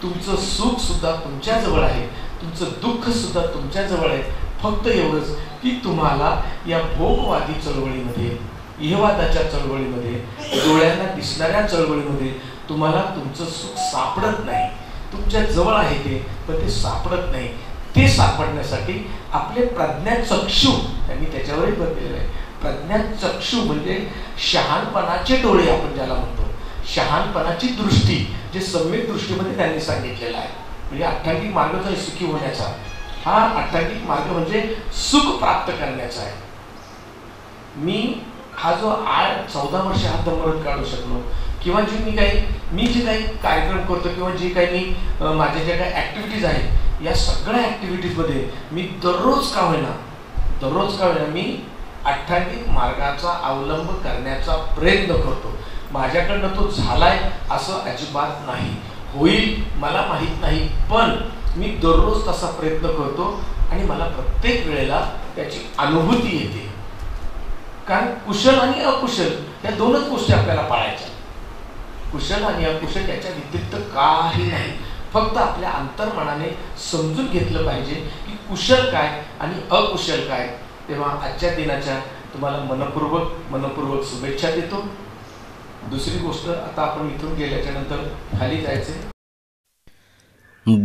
तुमचं सुख सुद्धा तुमच्या जवळ आहे, तुमचं दुःख सुद्धा तुमच्या जवळ आहे. फक्त एवढंच की तुम्हाला या भोगवादी चळवळीमध्ये, इहवादाच्या चळवळीमध्ये, डोळ्यांना दिसणाऱ्या चळवळीमध्ये तुम्हाला तुमचं सुख सापडत नाही. तुमच्या जवळ आहे ते, पण ते सापडत नाही. ते सापडण्यासाठी आपले प्रज्ञाचक्षु, त्यांनी त्याच्यावरही भर दिलेला आहे. प्रज्ञाचक्षु म्हणजे शहाणपणाचे डोळे आपण ज्याला म्हणतो, शहाणपणाची दृष्टी, जे सम्यक दृष्टीमध्ये त्यांनी सांगितलेलं आहे. म्हणजे अठ्ठांगिक मार्ग जो आहे सुखी होण्याचा, हा अठ्ठांगिक मार्ग म्हणजे सुख प्राप्त करण्याचा आहे. मी हा जो 14 वर्ष हा धम्मरथ काढू शकलो, किंवा मी जे काही कार्यक्रम करतो, किंवा जे काही मी माझ्या ज्या काही ॲक्टिव्हिटीज आहेत, या सगळ्या ॲक्टिव्हिटीजमध्ये मी दररोज का होईना मी अठ्ठांगिक मार्गाचा अवलंब करण्याचा प्रयत्न करतो. माझ्याकडनं तो झालाय असं अजिबात नाही. होईल मला माहीत नाही, पण मी दररोज तसा प्रयत्न करतो आणि मला प्रत्येक वेळेला त्याची अनुभूती येते. कारण कुशल आणि अकुशल या दोनच गोष्टी आपल्याला पाळायच्या. कुशल आणि अकुशल याच्या व्यतिरिक्त काही नाही. फक्त आपल्या अंतर्मनाने समजून घेतलं पाहिजे की कुशल काय आणि अकुशल काय. तेव्हा आजच्या दिनाच्या तुम्हाला मनपूर्वक शुभेच्छा देतो. दुसरी गोष्ट, आता आपण इथून गेल्याच्या नंतर खाली जायचे.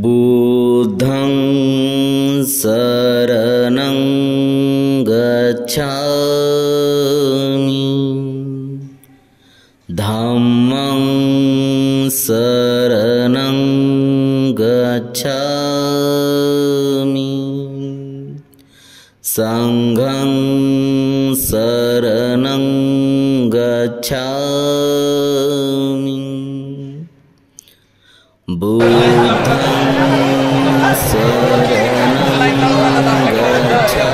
बुद्धं शरणं गच्छामि, धम्मं शरणं गच्छामि, संघं शरणं गच्छामि, बुद्धं शरणं गच्छामि,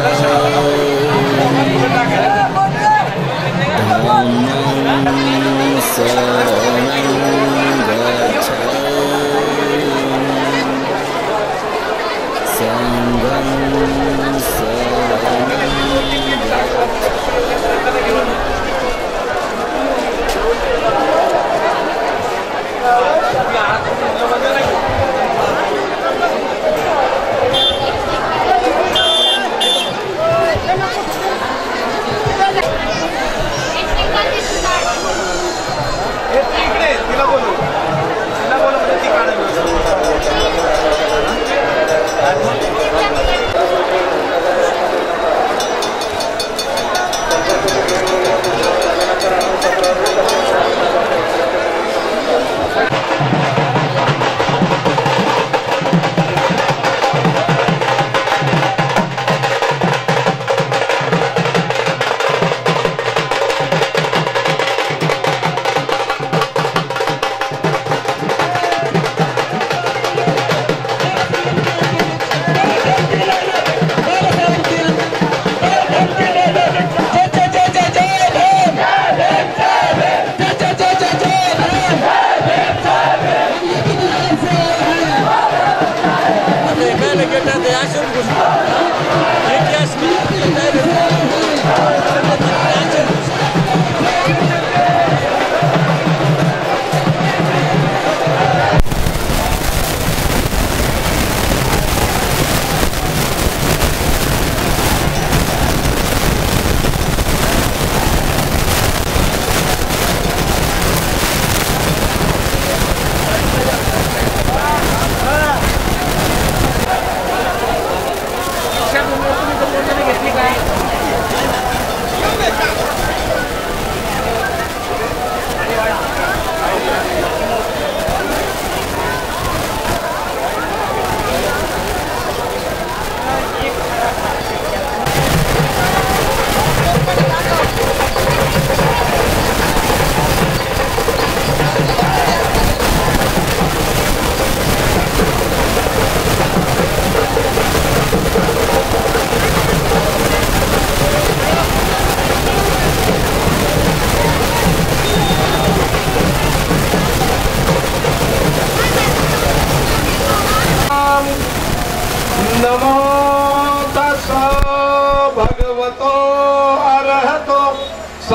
धम्मं शरणं गच्छामि, संघं शरणं गच्छामि.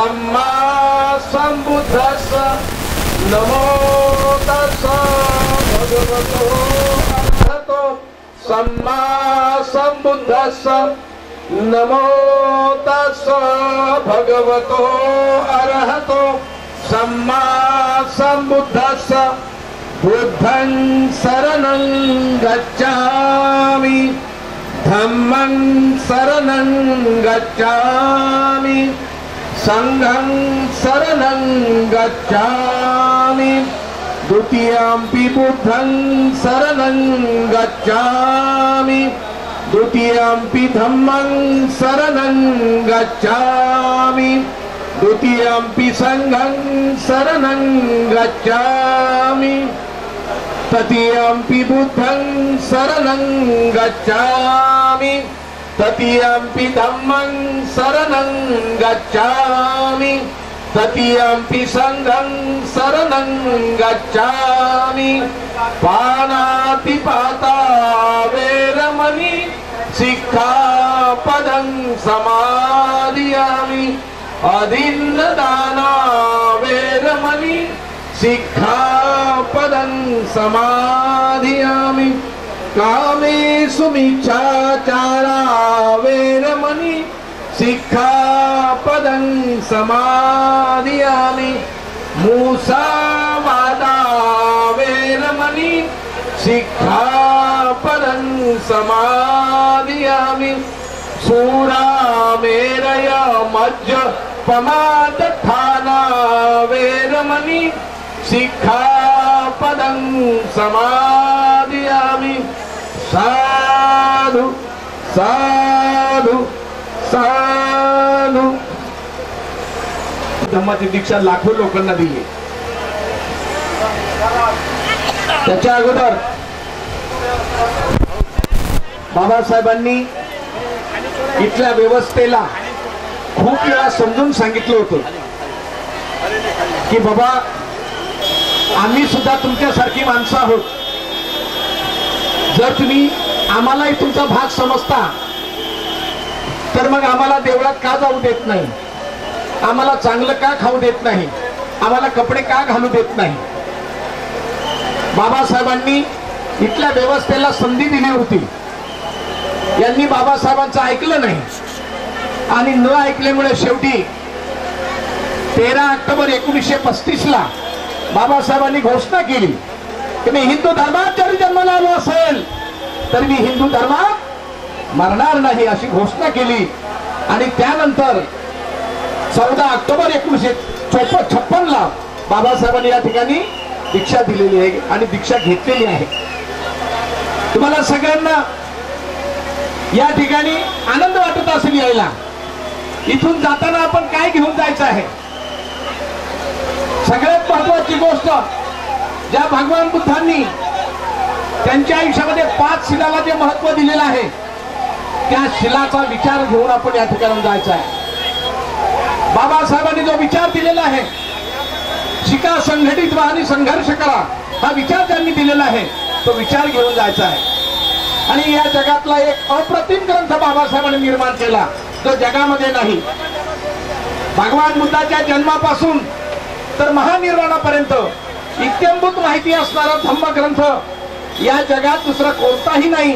सम्मा संबुद्धस्स नमो तस्स भगवतो अरहतो सम्मा संबुद्धस्स नमो तस्स भगवतो अरहतो सम्मा संबुद्धस्स बुद्धं शरणं गच्छामि धम्मं शरणं गच्छामि संघं शरणं गच्छामि द्वितीयंपि बुद्धं शरणं गच्छामि द्वितीयंपि धम्मं शरणं गच्छामि द्वितीयंपि संघं शरणं गच्छामि तृतीयंपि बुद्धं शरणं गच्छामि तृतीयंपि धम्मं शरणं गच्छामि तृतीयंपि संघं शरणं गच्छामि पाणातिपाता वेरमणि सिक्खापदं समादियामि अदिन्नदाना वेरमणि सिक्खापदं समादियामि कामेषु मिच्छाचारा वेरमणि सिक्खापदं समादियामि मुसावादा वेरमणि सिक्खापदं समादियामि सूरामेरय मज्जपमादठाना वेरमणि सिक्खापदं समादियामि साधु साधु साधु धम्माची दीक्षा लाखो लोकांना दिली. त्याच्या अगोदर बाबासाहेबांनी इथल्या व्यवस्थेला खूप वेळा समजून सांगितलं होतं की बाबा आम्ही सुद्धा तुमच्यासारखी माणसं आहोत. जर तुम्ही आम्हालाही तुमचा भाग समजता तर मग आम्हाला देवळात का जाऊ देत नाही, आम्हाला चांगलं का खाऊ देत नाही, आम्हाला कपडे का घालू देत नाही. बाबासाहेबांनी इथल्या व्यवस्थेला संधी दिली होती. यांनी बाबासाहेबांचं ऐकलं नाही आणि न ऐकल्यामुळे शेवटी 13 ऑक्टोबर 1935 ला बाबासाहेबांनी घोषणा केली की मी हिंदू धर्मात जरी जन्माला आलो असेल तर मी हिंदू धर्मात मरणार नाही अशी घोषणा केली. आणि त्यानंतर 14 ऑक्टोबर 1956 ला बाबासाहेबांनी या ठिकाणी दीक्षा दिलेली आहे आणि दीक्षा घेतलेली आहे. तुम्हाला सगळ्यांना या ठिकाणी आनंद वाटत असेल यायला. इथून जाताना आपण काय घेऊन जायचं आहे. सगळ्यात महत्वाची गोष्ट ज्या भगवान बुद्धांनी त्यांच्या आयुष्यामध्ये 5 शिलाला जे महत्व दिलेलं आहे त्या शिलाचा विचार घेऊन आपण या ठिकाणी जायचं आहे. बाबासाहेबांनी जो विचार दिलेला आहे शिका, संघटित व्हा आणि संघर्ष करा, हा विचार त्यांनी दिलेला आहे तो विचार घेऊन जायचा आहे. आणि या जगातला एक अप्रतिम ग्रंथ बाबासाहेबांनी निर्माण केला जो जगामध्ये नाही. भगवान बुद्धाच्या जन्मापासून तर महानिर्वाणापर्यंत इत्यंभूत माहिती असणारा धम्मग्रंथ या जगात दुसरा कोणताही नाही.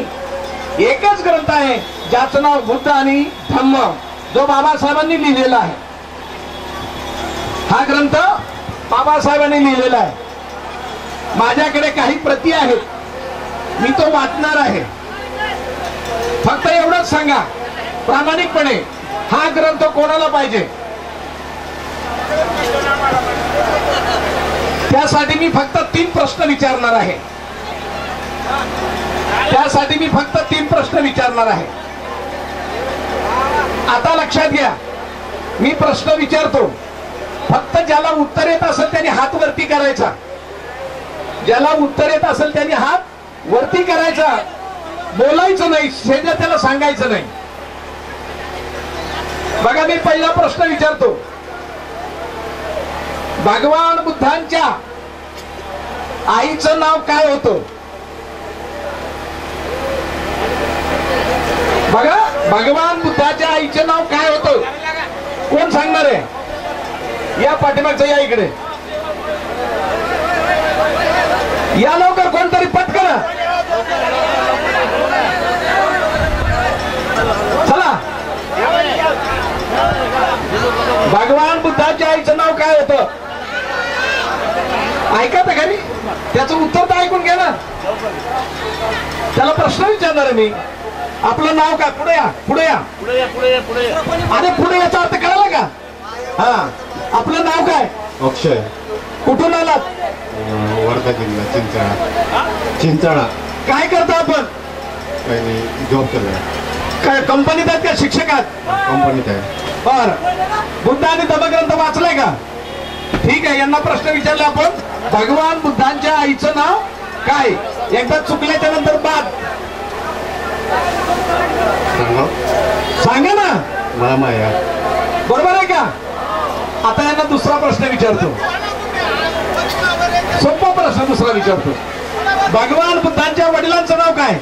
एकच ग्रंथ आहे ज्याचं नाव बुद्ध आणि धम्म, जो बाबासाहेबांनी लिहिलेला आहे. हा ग्रंथ बाबासाहेबांनी लिहिलेला आहे. माझ्याकडे काही प्रती आहेत, मी तो वाचणार आहे. फक्त एवढंच सांगा प्रामाणिकपणे, हा ग्रंथ कोणाला पाहिजे. त्यासाठी मी फक्त 3 प्रश्न विचारणार आहे. त्यासाठी मी फक्त 3 प्रश्न विचारणार आहे. आता लक्षात घ्या, मी प्रश्न विचारतो, फक्त ज्याला उत्तर येत असेल त्याने हात वरती करायचा. ज्याला उत्तर येत असेल त्याने हात वरती करायचा. बोलायचं नाही, त्याला सांगायचं नाही. बघा, मी पहिला प्रश्न विचारतो. भगवान बुद्धांच्या आईचं नाव काय होतं? बघा, भगवान बुद्धाच्या आईचं नाव काय होतं? कोण सांगणार आहे? या पाठीमागचं या इकडे या लवकर कोणतरी पटकन चला. भगवान बुद्धाच्या आईचं नाव काय होतं ऐका तर खरी त्याचं उत्तर तर ऐकून घ्या ना. त्याला प्रश्न विचारणार आहे मी. आपलं नाव काय? पुढे या पुढे या अरे पुढे याचा अर्थ कळाला का? हा आपलं नाव काय? अक्षय. कुठून आलात? वर्धा जिल्हा चिंचाळा. काय करता आपण? काही नाही, जॉब केला. काय कंपनीत आहेत का शिक्षकात? कंपनीत आहे. बर बुद्ध आणि धम्मग्रंथ वाचलाय का? ठीक आहे. यांना प्रश्न विचारला आपण. भगवान बुद्धांच्या आईचं नाव काय? एकदा चुकल्याच्या नंतर बाद सांगा ना. महामाया. बरोबर आहे का? आता यांना दुसरा प्रश्न विचारतो. सोपा प्रश्न दुसरा विचारतो. भगवान बुद्धांच्या वडिलांचं नाव काय?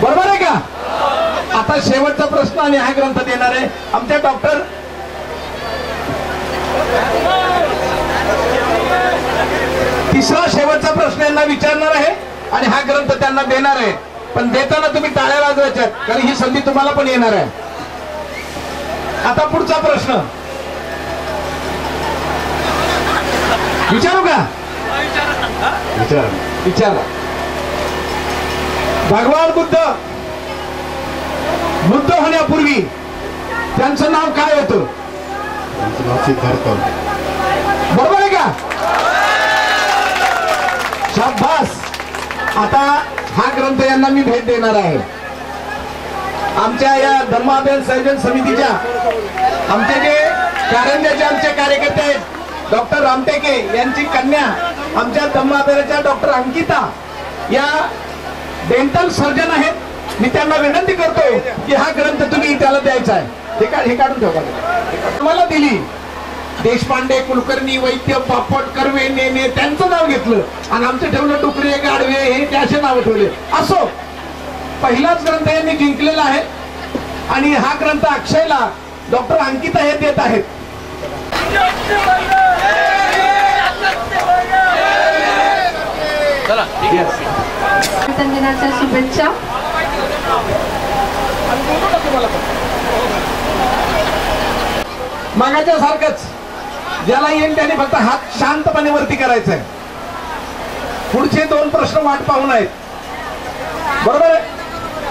बरोबर आहे का? आता शेवटचा प्रश्न आणि हा ग्रंथ देणार आहे आमच्या डॉक्टर तिसरा शेवटचा प्रश्न यांना विचारणार आहे आणि हा ग्रंथ त्यांना देणार आहे. पण देताना तुम्ही टाळ्या वाजवायच्यात कारण ही संधी तुम्हाला पण येणार आहे. आता पुढचा प्रश्न विचारू का? विचारा. भगवान बुद्ध होण्यापूर्वी त्यांचं नाव काय होतं? सिद्धार्थ. बरोबर आहे का? शाबास. आता हा ग्रंथ यांना मी भेट देणार आहे. आमच्या या धर्माभियान संयोजन समितीच्या आमचे जे कारंजाचे आमचे कार्यकर्ते आहेत डॉक्टर रामटेके यांची कन्या आमच्या धर्माभियानाच्या डॉक्टर अंकिता या डेंटल सर्जन आहेत. मी त्यांना विनंती करतो की हा ग्रंथ तुम्ही त्याला द्यायचा आहे. हे काढून ठेवा. मला दिली देशपांडे कुलकर्णी वैद्य पापड कर्वे नेने त्यांचं नाव घेतलं आणि आमचं ठेवलं डुकरे गाडवे हे ते असे नाव ठेवले. असो पहिलाच ग्रंथ यांनी जिंकलेला आहे आणि हा ग्रंथ अक्षयला डॉक्टर अंकिता हे देत आहेत. दिनाच्या शुभेच्छा. मागाच्या सारखंच ज्याला येईल त्याने फक्त हात शांतपणे वरती करायचा आहे. पुढचे 2 प्रश्न वाट पाहून आहेत. बरोबर आहे?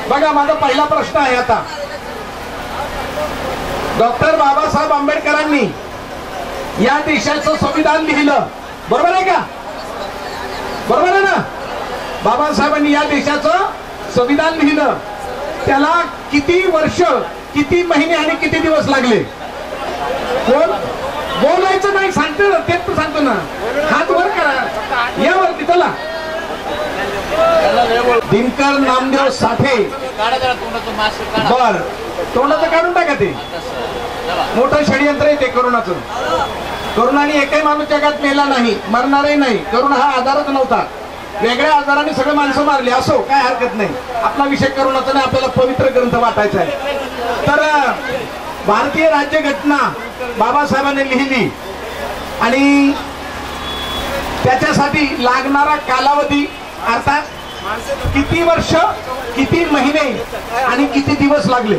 बघा माझा पहिला प्रश्न आहे. आता डॉक्टर बाबासाहेब आंबेडकरांनी या देशाचं संविधान लिहिलं. बरोबर आहे का? बरोबर आहे ना? बाबासाहेबांनी या देशाचं संविधान लिहिलं. त्याला किती वर्ष किती महिने आणि किती दिवस लागले? कोण बोलायचं नाही सांगतो तेच तर सांगतो ना. हात वर करा यावरती चला. दिनकर नामदेव साठे. बर तोंडाचं काढून टाका. ते मोठं षडयंत्र आहे ते करोनाचं. करोनाने एकही माणूस जगात मेला नाही मरणारही नाही. करोना हा आजारच नव्हता. वेगळ्या आजाराने सगळे माणसं मारली. असो काय हरकत नाही. आपला विषय करोनाचा नाही. आपल्याला पवित्र ग्रंथ वाटायचा आहे. तर भारतीय राज्यघटना बाबासाहेबांनी लिहिली आणि त्याच्यासाठी लागणारा कालावधी अर्थात किती वर्ष किती महिने आणि किती दिवस लागले?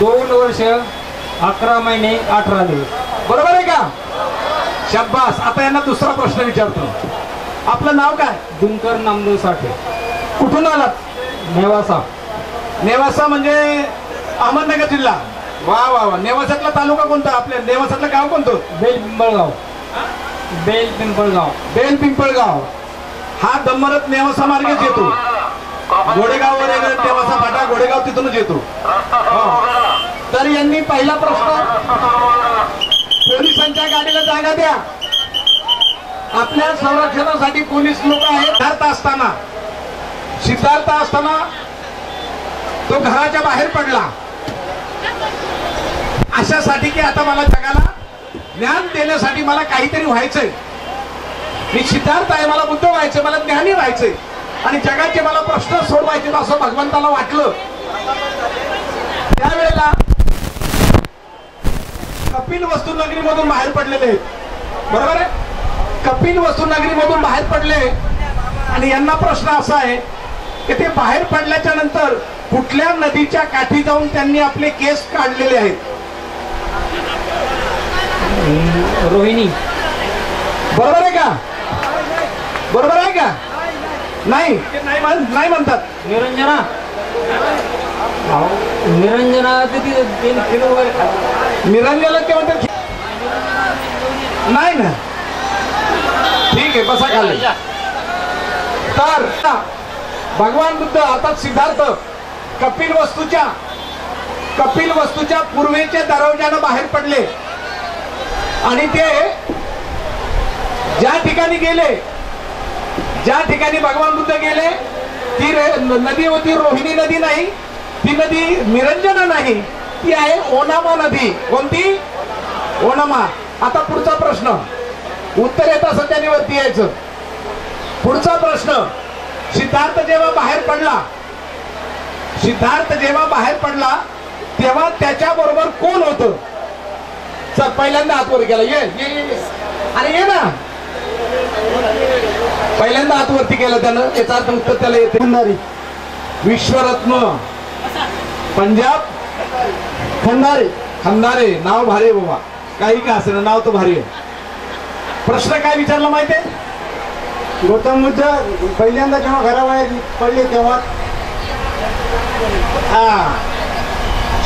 2 वर्ष 11 महिने 18 दिवस. बरोबर आहे का? शाबास. आता यांना दुसरा प्रश्न विचारतो. आपलं नाव काय? दिनकर नामदेव साठे. कुठून आलात? नेवासा. नेवासा म्हणजे अहमदनगर जिल्हा. वा वा वा. नेवासातला तालुका कोणता? आपल्या नेवासातलं गाव कोणतं? बेलपिंपळगाव. बेलपिंपळगाव हा दम्मरत नेवासा मार्गेच येतो. घोडेगाव वगैरे नेवासा फाटा घोडेगाव तिथूनच येतो. तर यांनी पहिला प्रश्न पोलिसांच्या गाडीला जागा द्या. आपल्या संरक्षणासाठी पोलीस लोक आहेत. सिद्धार्थ असताना तो घराच्या बाहेर पडला अशासाठी की आता मला जगाला ज्ञान देण्यासाठी मला काहीतरी व्हायचंय. मी सिद्धार्थ आहे. मला बुद्ध व्हायचंय. मला ज्ञानी व्हायचंय आणि जगाचे मला प्रश्न सोडवायचे असं भगवंताला वाटलं. त्यावेळेला कपिल वस्तू नगरीमधून बाहेर पडलेले आहेत, बरोबर आहे? कपिल वस्तू नगरीमधून बाहेर पडले आणि यांना प्रश्न असा आहे की ते बाहेर पडल्याच्या नंतर कुठल्या नदीच्या काठी जाऊन त्यांनी आपले केस काढलेले आहेत? रोहिणी. बरोबर आहे का? बरोबर आहे का? नाही नाही म्हणतात. निरंजना. निरंजना निरंजन ते म्हणतात नाही ना. ठीक आहे, बसा खाली. तर भगवान बुद्ध अर्थात सिद्धार्थ कपिल वस्तूच्या पूर्वेच्या दरवाजानं बाहेर पडले आणि ते ज्या ठिकाणी गेले, ज्या ठिकाणी भगवान बुद्ध गेले ती नदी होती रोहिणी नदी नाही, ती नदी निरंजना नाही, ती आहे ओनामा नदी. कोणती? ओनामा. आता पुढचा प्रश्न उत्तर येत असं त्याने वरती यायचं. पुढचा प्रश्न, सिद्धार्थ जेव्हा बाहेर पडला तेव्हा त्याच्या बरोबर कोण होतं? चल पहिल्यांदा हातवर केला. ये अरे ये ना. पहिल्यांदा हातवरती केलं त्यानं, याचा अर्थ उत्तर त्याला येते. खंडारी, विश्वरत्न, पंजाब खंडारे. नाव भारी आहे बाबा, काही का असेल नाव तर भारी आहे. प्रश्न काय विचारला माहितीये? गौतम बुद्ध पहिल्यांदा जेव्हा घराबाहेर पडले तेव्हा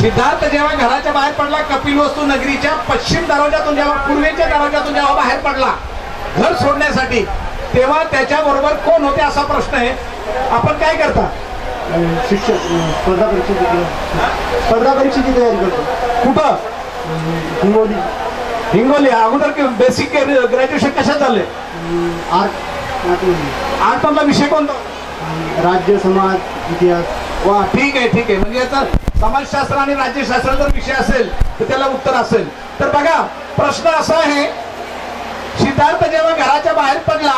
सिद्धार्थ जेव्हा घराच्या बाहेर पडला कपिलवस्तू नगरीच्या पश्चिम दरवाजातून, जेव्हा पूर्वेच्या दरवाजातून जेव्हा बाहेर पडला घर सोडण्यासाठी, तेव्हा त्याच्या बरोबर कोण होते असा प्रश्न आहे. आपण काय करता? शिक्षक स्पर्धा परीक्षेची तयारी करतो. कुठं? हिंगोली. अगोदर बेसिक ग्रॅज्युएशन कशात झाले? आर्ट मधला विषय कोणता? राज्य, समाज, इतिहास. वा, ठीक आहे. म्हणजे याचा समाजशास्त्र आणि राज्यशास्त्र जर विषय असेल तर त्याला उत्तर असेल. तर बघा प्रश्न असा आहे, सिद्धार्थ जेव्हा घराच्या बाहेर पडला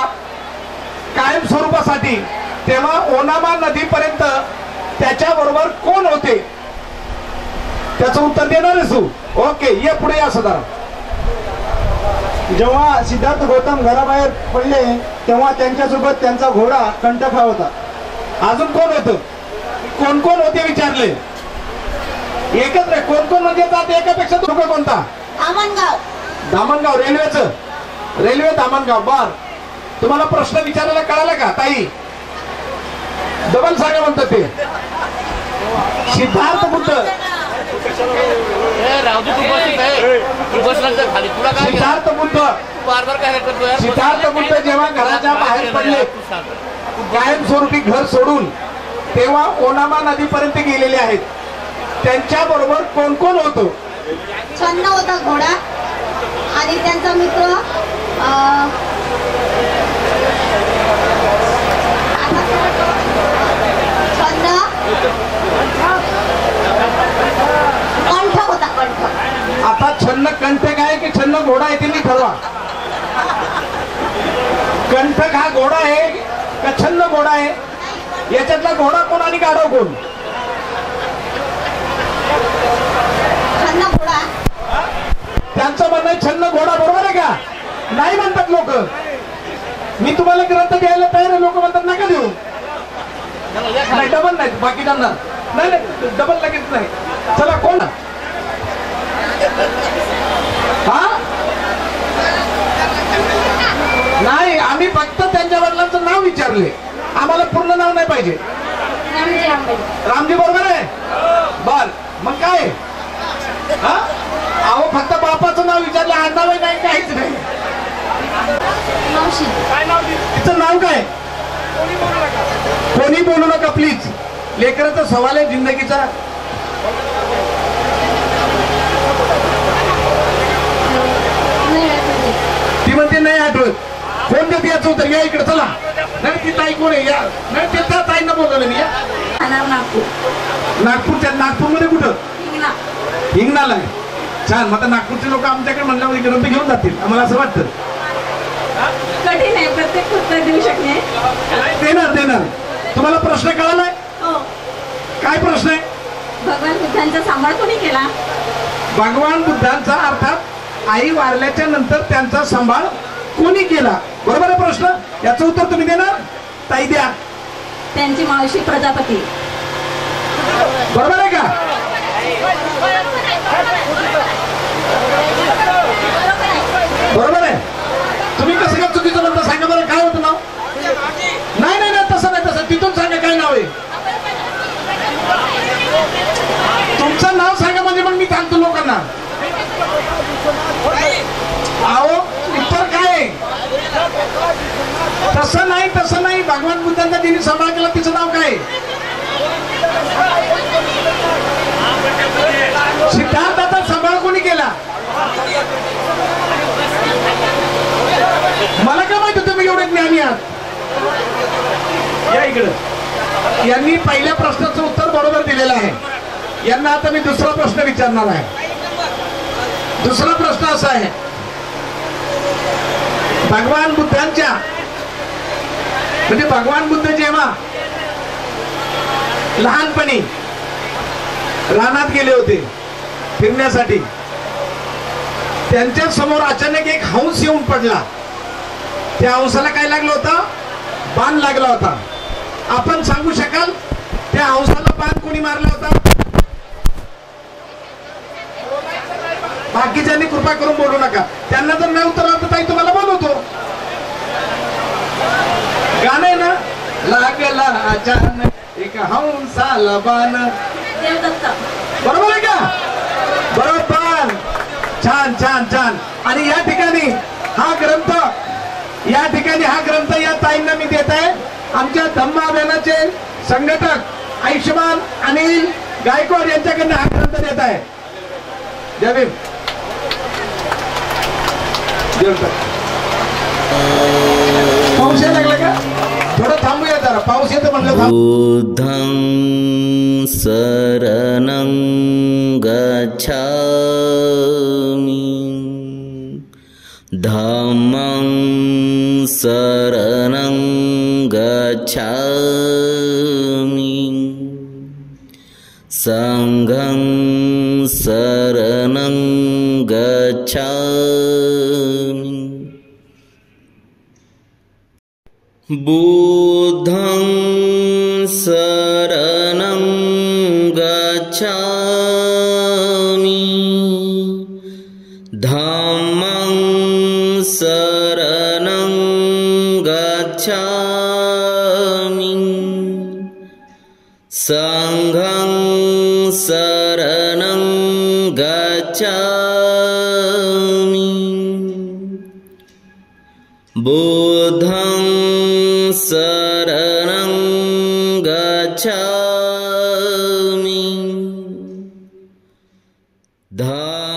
कायम स्वरूपासाठी, तेव्हा ओनामा नदीपर्यंत त्याच्या बरोबर कोण होते? त्याचं उत्तर देणार आहेस तू? ओके, ये पुढे या सदा. जेव्हा सिद्धार्थ गौतम घराबाहेर पडले तेव्हा त्यांच्यासोबत त्यांचा घोडा कंटक हा होता. अजून कोण होतं? कोण होते विचारले? एकच रे. कोण म्हणजे एकापेक्षा दुसरं कोणता? दामणगाव. रेल्वे दामणगाव. बर, तुम्हाला प्रश्न विचारायला कळाला का ताई? डबल सांगा म्हणतात ते. सिद्धार्थ बुद्ध जेव्हा घराच्या बाहेर पडले कायमस्वरूपी घर सोडून, तेव्हा ओनामा नदीपर्यंत गेलेले आहेत. त्यांच्या बरोबर कोण कोण होतो? छन्न होता घोडा आणि त्यांचा मित्र कंठ होता. आता छन्न कंठक आहे की छन्न घोडा आहे त्यांनी ठरवा. कंठक हा घोडा आहे का छन्न घोडा आहे? याच्यातला घोडा कोण आणि गाढव कोण? छन्न घोडा. त्यांचं म्हणणं आहे छन्न घोडा. बरोबर आहे का? नाही म्हणतात लोक. मी तुम्हाला ग्रंथ द्यायला तयार आहे, लोक म्हणतात नका देऊ. नाही, डबल नाही. बाकी त्यांना नाही, डबल लगेच नाही. चला कोण? नाही, आम्ही फक्त त्यांच्या वडिलांचं नाव विचारले, आम्हाला पूर्ण नाव नाही पाहिजे. रामजी बरोबर आहे. बर, मग काय? अहो फक्त बापाचं नाव विचारलं, आडनावही नाही, काहीच नाही. काय नाव? तिचं नाव काय? कोणी बोलू नका प्लीज. लेकराचा सवाल आहे जिंदगीचा. ती म्हणते नाही आठवत. कोण देते याचं उत्तर? या इकडे चला. नाही, ती ताई कोण आहे? या. नाही, ते त्या ताईंना बोलवलं मी. या. नागपूरमध्ये कुठं? हिंगणाला आहे. छान. मग नागपूरचे लोक आमच्याकडे म्हणल्यावर इकडे ते घेऊन जातील, आम्हाला असं वाटतं. कठीण आहे प्रत्येक उत्तर देऊ शकणे. देणार. तुम्हाला प्रश्न कळालाय? काय प्रश्न आहे? भगवान बुद्धांचा सांभाळ कोणी केला? भगवान बुद्धांचा अर्थात आई वारल्याच्या नंतर त्यांचा सांभाळ कोणी केला? बरोबर आहे प्रश्न. याचं उत्तर तुम्ही देणार? ताई द्या. त्यांची मावशी प्रजापती. बरोबर आहे का? बरोबर आहे. तुम्ही कसं काय चुकीचं म्हणता? सांगा बरं, काय होतं नाव? नाही नाही नाही, तसं नाही, तसं तिथून सांगा काय नाव आहे तुमचं. नाव सांगा म्हणजे मग मी सांगतो लोकांना. अहो उत्तर काय आहे? तसं नाही, तसं नाही. भगवान बुद्धांचा जिने सांभाळ केला तिचं नाव काय? सिद्धार्थाचा सांभाळ कोणी केला? मला काय माहिती तुम्ही एवढे ज्ञानी आहात. या इकडं. यांनी पहिल्या प्रश्नाचं उत्तर बरोबर दिलेलं आहे. यांना आता मी दुसरा प्रश्न विचारणार आहे. दुसरा प्रश्न असा आहे, भगवान बुद्धांच्या म्हणजे भगवान बुद्ध जेव्हा लहानपणी रानात गेले होते फिरण्यासाठी, त्यांच्या समोर अचानक एक हंस येऊन पडला. त्या हंसाला काय लागलं होतं? बाण लागला होता. आपण सांगू शकाल त्या हंसाला बाण कोणी मारला होता? बाकीच्यांनी कृपा करून बोलू नका. त्यांना जर नाही उत्तर आलं तर ताई तुम्हाला बोलवतो. गाणं आहे ना, लागला अचानक एक हंसाला बाण. बरोबर आहे का? बरोबर. छान छान छान. आणि या ठिकाणी हा ग्रंथ या ताईंना मी देत आहे. आमच्या धम्म अभियानाचे संघटक आयुष्यमान अनिल गायकवाड यांच्याकडनं हा ग्रंथ देत आहे. जय भीम. पाऊस यायला लागला का? थोडं थांबूया जरा. पाऊस येतो म्हणलं थांब. बुद्धं शरणं गच्छामि धम्मं शरणं गच्छामि संघं शरणं गच्छामि बुद्धं शरणं गच्छामि धम्मं शरणं गच्छामि संघं शरणं गच्छामि बुद्धं शरणं गच्छामि धम्मं